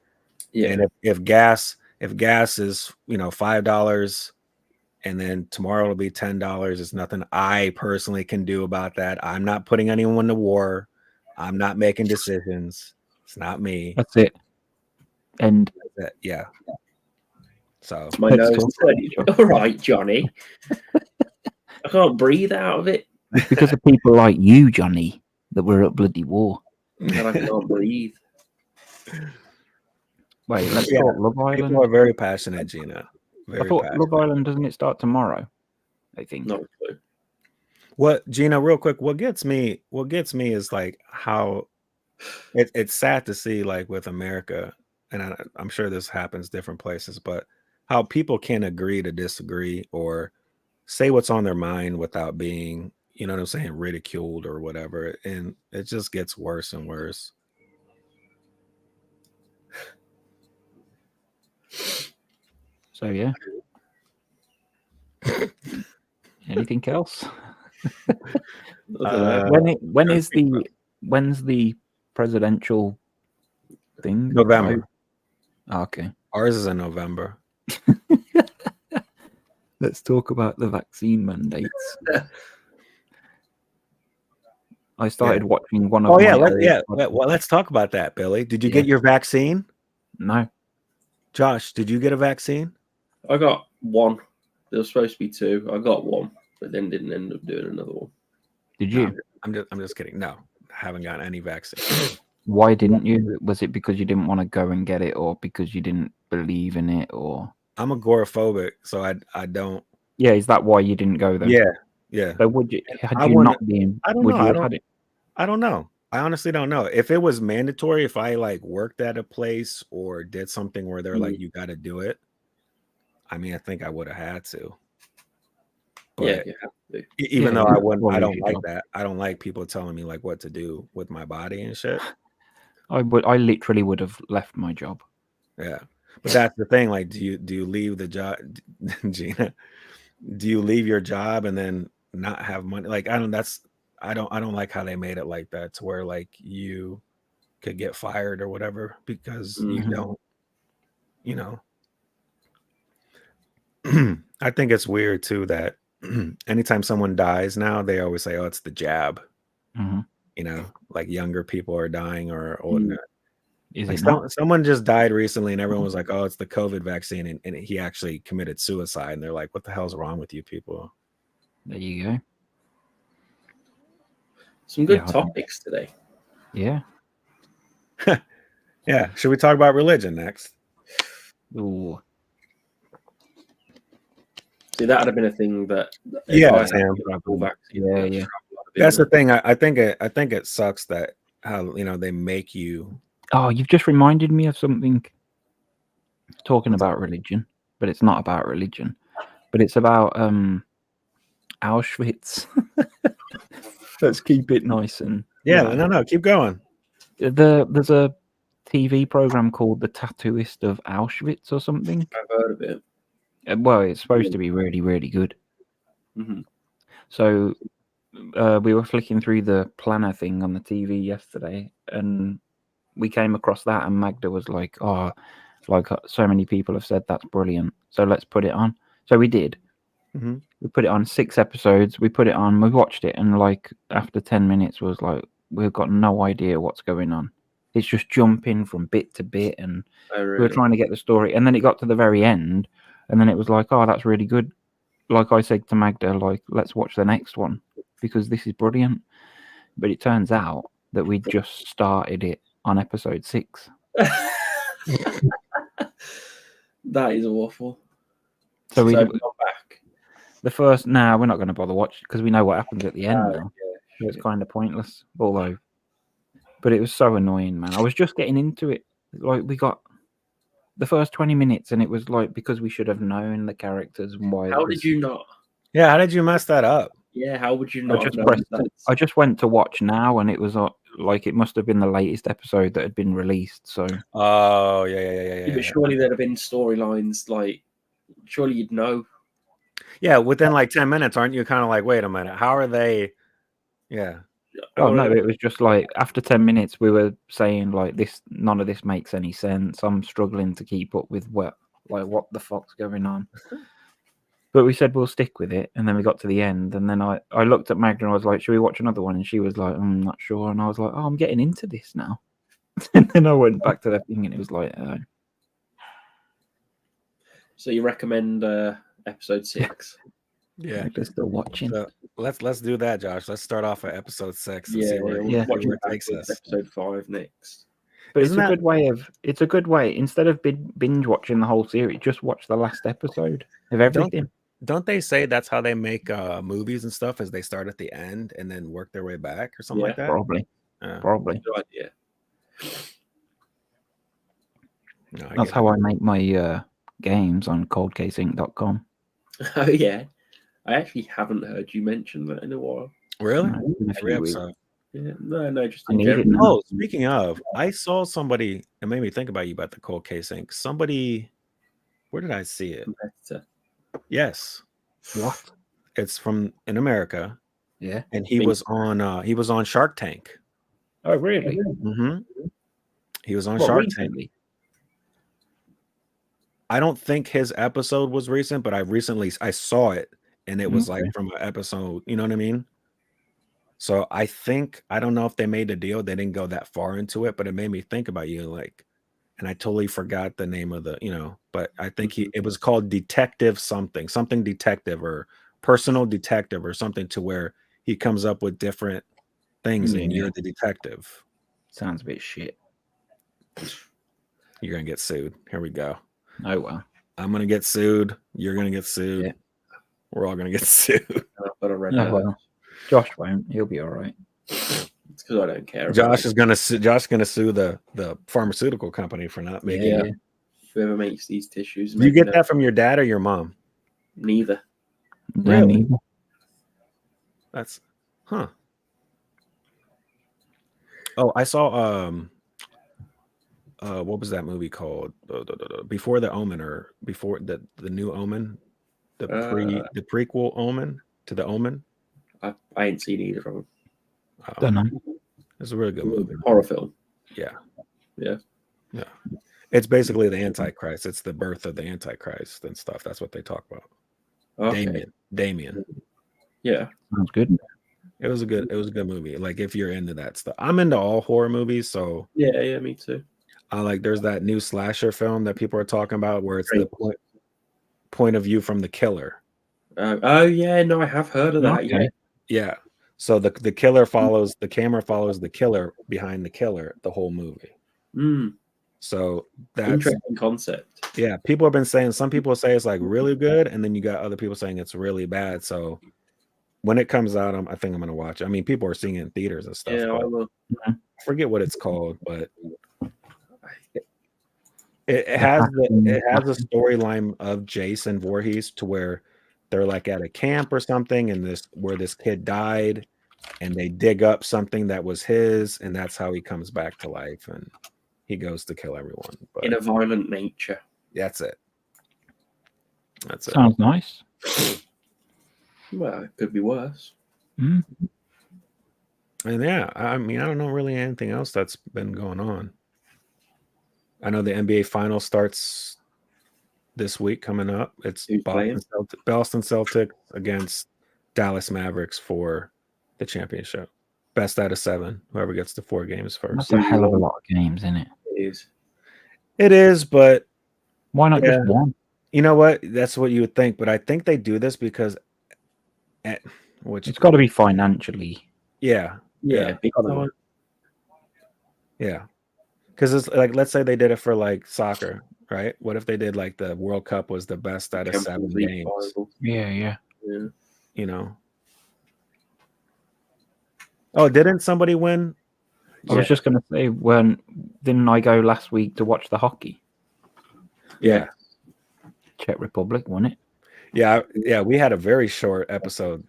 Speaker 2: Yeah.
Speaker 3: And if gas is $5, and then tomorrow it'll be $10, there's nothing I personally can do about that. I'm not putting anyone to war. I'm not making decisions. It's not me.
Speaker 1: That's it. And
Speaker 3: yeah. So
Speaker 2: my nose. All right, Johnny. I can't breathe out of it.
Speaker 1: Because of people like you, Johnny, that we're at bloody war.
Speaker 2: And I can't breathe.
Speaker 1: Wait, let's talk Love Island.
Speaker 3: People are very passionate, Gina.
Speaker 1: I thought Love Island, doesn't it start tomorrow? I think.
Speaker 2: Not true.
Speaker 3: What, Gina, real quick, what gets me is like how it's sad to see, like, with America, and I'm sure this happens different places, but how people can agree to disagree or say what's on their mind without being, you know what I'm saying, ridiculed or whatever. And it just gets worse and worse.
Speaker 1: So, yeah. Anything else? When's the presidential thing?
Speaker 3: November.
Speaker 1: Oh, okay.
Speaker 3: Ours is in November.
Speaker 1: Let's talk about the vaccine mandates. I started watching one of.
Speaker 3: Oh yeah, let's talk about that, Billy. Did you get your vaccine?
Speaker 1: No.
Speaker 3: Josh, did you get a vaccine?
Speaker 2: I got one. There was supposed to be two. I got one, but then didn't end up doing another one.
Speaker 1: Did you?
Speaker 3: No, I'm just kidding. No, I haven't gotten any vaccine.
Speaker 1: Why didn't you? Was it because you didn't want to go and get it, or because you didn't believe in it, or?
Speaker 3: I'm agoraphobic, so I don't.
Speaker 1: Yeah, is that why you didn't go then?
Speaker 3: Yeah.
Speaker 1: So would you? Had you not been?
Speaker 3: I don't know. I don't know. I honestly don't know. If it was mandatory, if I like worked at a place or did something where they're like, you got to do it. I mean, I think I would have had to. But
Speaker 2: you have to.
Speaker 3: Even though I wouldn't, I don't like that. I don't like people telling me like what to do with my body and shit.
Speaker 1: I literally would have left my job.
Speaker 3: Yeah. But that's the thing. Like, do you leave the job, Gina? Do you leave your job and then not have money? Like, I don't like how they made it like that, to where like you could get fired or whatever because you don't, you know. I think it's weird too that anytime someone dies now, they always say, "Oh, it's the jab." You know, like younger people are dying or older. Someone just died recently, and everyone was like, "Oh, it's the COVID vaccine," and he actually committed suicide. And they're like, "What the hell's wrong with you people?"
Speaker 1: There you go.
Speaker 2: Some good topics today.
Speaker 1: Yeah.
Speaker 3: Yeah. Should we talk about religion next?
Speaker 1: Ooh.
Speaker 2: See, that would have been a thing that.
Speaker 1: Yeah.
Speaker 3: That's the thing. I think it sucks that how they make you.
Speaker 1: Oh, you've just reminded me of something. Talking about religion, but it's not about religion, but it's about Auschwitz. Let's keep it nice and
Speaker 3: no, keep going.
Speaker 1: There's a TV program called The Tattooist of Auschwitz or something.
Speaker 2: I've heard of it.
Speaker 1: Well, it's supposed to be really, really good. So we were flicking through the planner thing on the TV yesterday, and we came across that, and Magda was like, "Oh, like so many people have said that's brilliant, so let's put it on." So we did. We put it on 6 episodes. We put it on. We watched it, and like after 10 minutes, was like, we've got no idea what's going on. It's just jumping from bit to bit, and we were trying to get the story. And then it got to the very end, and then it was like, "Oh, that's really good." Like I said to Magda, like, let's watch the next one because this is brilliant. But it turns out that we just started it on episode 6.
Speaker 2: That is awful.
Speaker 1: So we
Speaker 2: have gone back.
Speaker 1: The first, we're not going to bother watching because we know what happens at the end now.
Speaker 2: Yeah,
Speaker 1: so it's kind of pointless. Although, but it was so annoying, man. I was just getting into it. Like we got the first 20 minutes, and it was like because we should have known the characters and why.
Speaker 2: How did you not?
Speaker 3: Yeah, how did you mess that up?
Speaker 2: Yeah, how would you not have known that?
Speaker 1: I just went to watch now, and it was like it must have been the latest episode that had been released. So.
Speaker 3: Oh yeah.
Speaker 2: But surely there'd have been storylines like. Surely you'd know.
Speaker 3: Yeah, within like 10 minutes, aren't you kind of like, wait a minute, how are they? Yeah.
Speaker 1: Oh no, it was just like after 10 minutes we were saying like this, none of this makes any sense. I'm struggling to keep up with what the fuck's going on. But we said we'll stick with it, and then we got to the end, and then I looked at Magda and I was like, should we watch another one? And she was like, I'm not sure. And I was like, oh, I'm getting into this now. And then I went back to the thing, and it was like,
Speaker 2: So you recommend episode 6?
Speaker 3: Yeah,
Speaker 1: Magda's still watching.
Speaker 3: So let's do that, Josh. Let's start off at episode 6 and
Speaker 2: Yeah,
Speaker 3: see where it takes us.
Speaker 2: Episode 5 next.
Speaker 1: But it's a good way. Instead of binge watching the whole series, just watch the last episode of everything.
Speaker 3: Don't they say that's how they make movies and stuff? Is they start at the end and then work their way back or something like that?
Speaker 1: Probably. Probably.
Speaker 2: Good idea.
Speaker 1: No, that's how I make my games on coldcaseinc.com.
Speaker 2: Oh yeah, I actually haven't heard you mention that in a while.
Speaker 3: Really?
Speaker 1: No,
Speaker 3: Every episode.
Speaker 2: Yeah, no, just
Speaker 1: I
Speaker 2: in
Speaker 1: need it
Speaker 2: general.
Speaker 1: now.
Speaker 3: Oh, speaking of, I saw somebody. It made me think about you about the Cold Case Inc. Somebody, where did I see it?
Speaker 2: Competitor.
Speaker 3: Yes.
Speaker 1: What?
Speaker 3: It's from in America.
Speaker 1: Yeah.
Speaker 3: And he was on Shark Tank.
Speaker 1: Oh, really?
Speaker 3: Mm-hmm. He was on Shark Tank. I don't think his episode was recent, but I saw it, and it was like from an episode. You know what I mean? So I don't know if they made a deal. They didn't go that far into it, but it made me think about you, like, and I totally forgot the name of the, but I think it was called Detective something detective or personal detective or something, to where he comes up with different things and you're the detective.
Speaker 1: Sounds a bit shit.
Speaker 3: You're gonna get sued. Here we go.
Speaker 1: Oh well.
Speaker 3: I'm gonna get sued. You're gonna get sued.
Speaker 1: Yeah.
Speaker 3: We're all gonna get sued.
Speaker 1: Well, Josh won't. He'll be all right.
Speaker 2: It's because I don't care.
Speaker 3: Josh is gonna sue the pharmaceutical company for not making it.
Speaker 2: Whoever makes these tissues.
Speaker 3: Do you get that from your dad or your mom?
Speaker 2: Neither.
Speaker 3: Really?
Speaker 1: Neither.
Speaker 3: That's Oh, I saw what was that movie called? Before the Omen, or before the new Omen, the prequel Omen to the Omen.
Speaker 2: I ain't seen either of them.
Speaker 1: Don't know.
Speaker 3: It's a really good movie.
Speaker 2: Horror film.
Speaker 3: Yeah.
Speaker 2: Yeah.
Speaker 3: It's basically the Antichrist. It's the birth of the Antichrist and stuff. That's what they talk about.
Speaker 2: Okay.
Speaker 3: Damien.
Speaker 2: Yeah.
Speaker 1: Sounds good.
Speaker 3: It was a good movie. Like, if you're into that stuff. I'm into all horror movies, so
Speaker 2: yeah, me too.
Speaker 3: There's that new slasher film that people are talking about where it's the point of view from the killer.
Speaker 2: Oh yeah, no, I have heard of that.
Speaker 1: Okay.
Speaker 3: Yeah. So the killer follows the camera follows the killer behind the killer the whole movie. So that's
Speaker 2: interesting concept.
Speaker 3: Yeah, people have been saying, some people say it's like really good, and then you got other people saying it's really bad. So when it comes out, I think I'm gonna watch it. I mean, people are seeing it in theaters and stuff.
Speaker 2: Yeah, I will.
Speaker 3: I forget what it's called, but it has a storyline of Jason Voorhees, to where they're like at a camp or something, and where this kid died, and they dig up something that was his, and that's how he comes back to life, and he goes to kill everyone. But
Speaker 2: in a violent nature.
Speaker 3: That's it.
Speaker 1: Sounds nice.
Speaker 2: Well, it could be worse.
Speaker 3: And yeah, I mean, I don't know really anything else that's been going on. I know the NBA Finals starts this week coming up. It's Boston Celtics against Dallas Mavericks for the championship. Best out of 7. Whoever gets to 4 games first.
Speaker 1: That's a hell of a lot of games, isn't it?
Speaker 3: It is, but
Speaker 1: why not just one?
Speaker 3: You know what? That's what you would think, but I think they do this because
Speaker 1: it's got to be financially.
Speaker 3: Yeah.
Speaker 2: Yeah.
Speaker 3: Because it's like, let's say they did it for like soccer, right? What if they did like the World Cup was the best out of 7 games?
Speaker 1: Yeah.
Speaker 3: You know. Oh, didn't somebody win?
Speaker 1: I was just gonna say, didn't I go last week to watch the hockey?
Speaker 2: Yeah.
Speaker 1: Czech Republic won it.
Speaker 3: Yeah. We had a very short episode.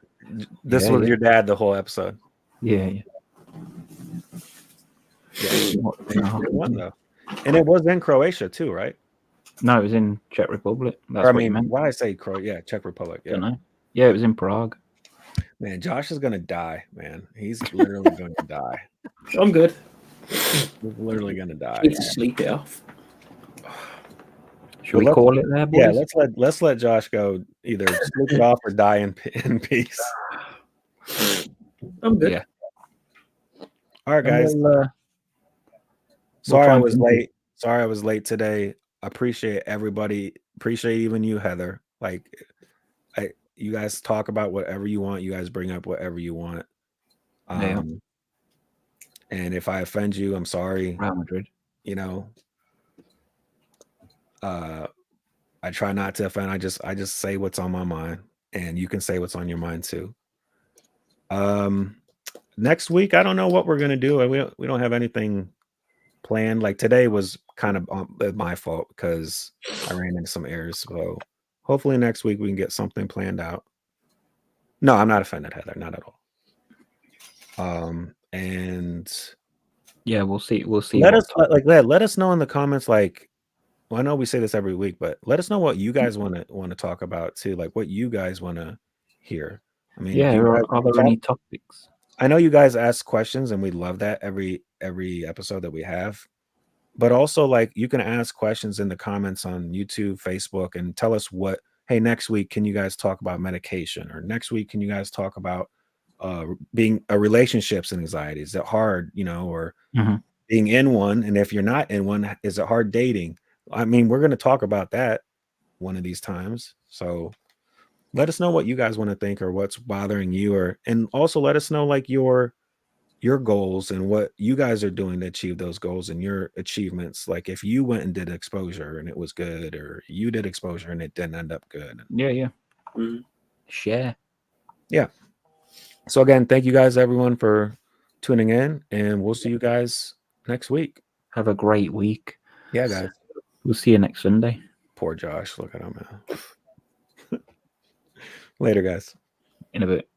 Speaker 3: This was your dad the whole episode.
Speaker 1: Yeah.
Speaker 3: It won though, and it was in Croatia too, right?
Speaker 1: No, it was in Czech Republic. That's
Speaker 3: or, I
Speaker 1: what
Speaker 3: mean,
Speaker 1: you meant.
Speaker 3: why I say Croatia? Yeah, Czech Republic. Yeah.
Speaker 1: Don't know. Yeah, it was in Prague.
Speaker 3: Man, Josh is gonna die, man. He's literally going to die.
Speaker 2: I'm good.
Speaker 3: He's literally gonna die.
Speaker 2: Need to sleep it off.
Speaker 1: Should we call it there, boys?
Speaker 3: Yeah, let's let Josh go. Either sleep it off or die in peace.
Speaker 2: I'm good.
Speaker 1: Yeah.
Speaker 3: All right, guys. Sorry I was late. Sorry I was late today. Appreciate everybody. Appreciate even you, Heather. Like, you guys talk about whatever you want. You guys bring up whatever you want. And if I offend you, I'm sorry.
Speaker 1: Real Madrid.
Speaker 3: You know, I try not to offend. I just say what's on my mind, and you can say what's on your mind too. Next week, I don't know what we're gonna do. We don't have anything planned. Like today was kind of my fault because I ran into some errors. So hopefully next week we can get something planned out. No, I'm not offended, Heather. Not at all. And
Speaker 1: yeah, we'll see.
Speaker 3: Let us know in the comments. Like, well, I know we say this every week, but let us know what you guys want to talk about too. Like what you guys want to hear. I mean,
Speaker 1: are there any topics?
Speaker 3: I know you guys ask questions, and we love that every episode that we have. But also, like, you can ask questions in the comments on YouTube, Facebook, and tell us hey, next week, can you guys talk about medication? Or next week, can you guys talk about being relationships and anxiety? Is it hard, or being in one? And if you're not in one, is it hard dating? I mean, we're going to talk about that one of these times. So let us know what you guys want to think or what's bothering you, and also let us know like your goals and what you guys are doing to achieve those goals and your achievements. Like if you went and did exposure and it was good, or you did exposure and it didn't end up good.
Speaker 1: Yeah. Share.
Speaker 3: Yeah. So again, thank you guys, everyone, for tuning in, and we'll see you guys next week.
Speaker 1: Have a great week.
Speaker 3: Yeah, guys.
Speaker 1: We'll see you next Sunday.
Speaker 3: Poor Josh. Look at him now. Later, guys.
Speaker 1: In a bit.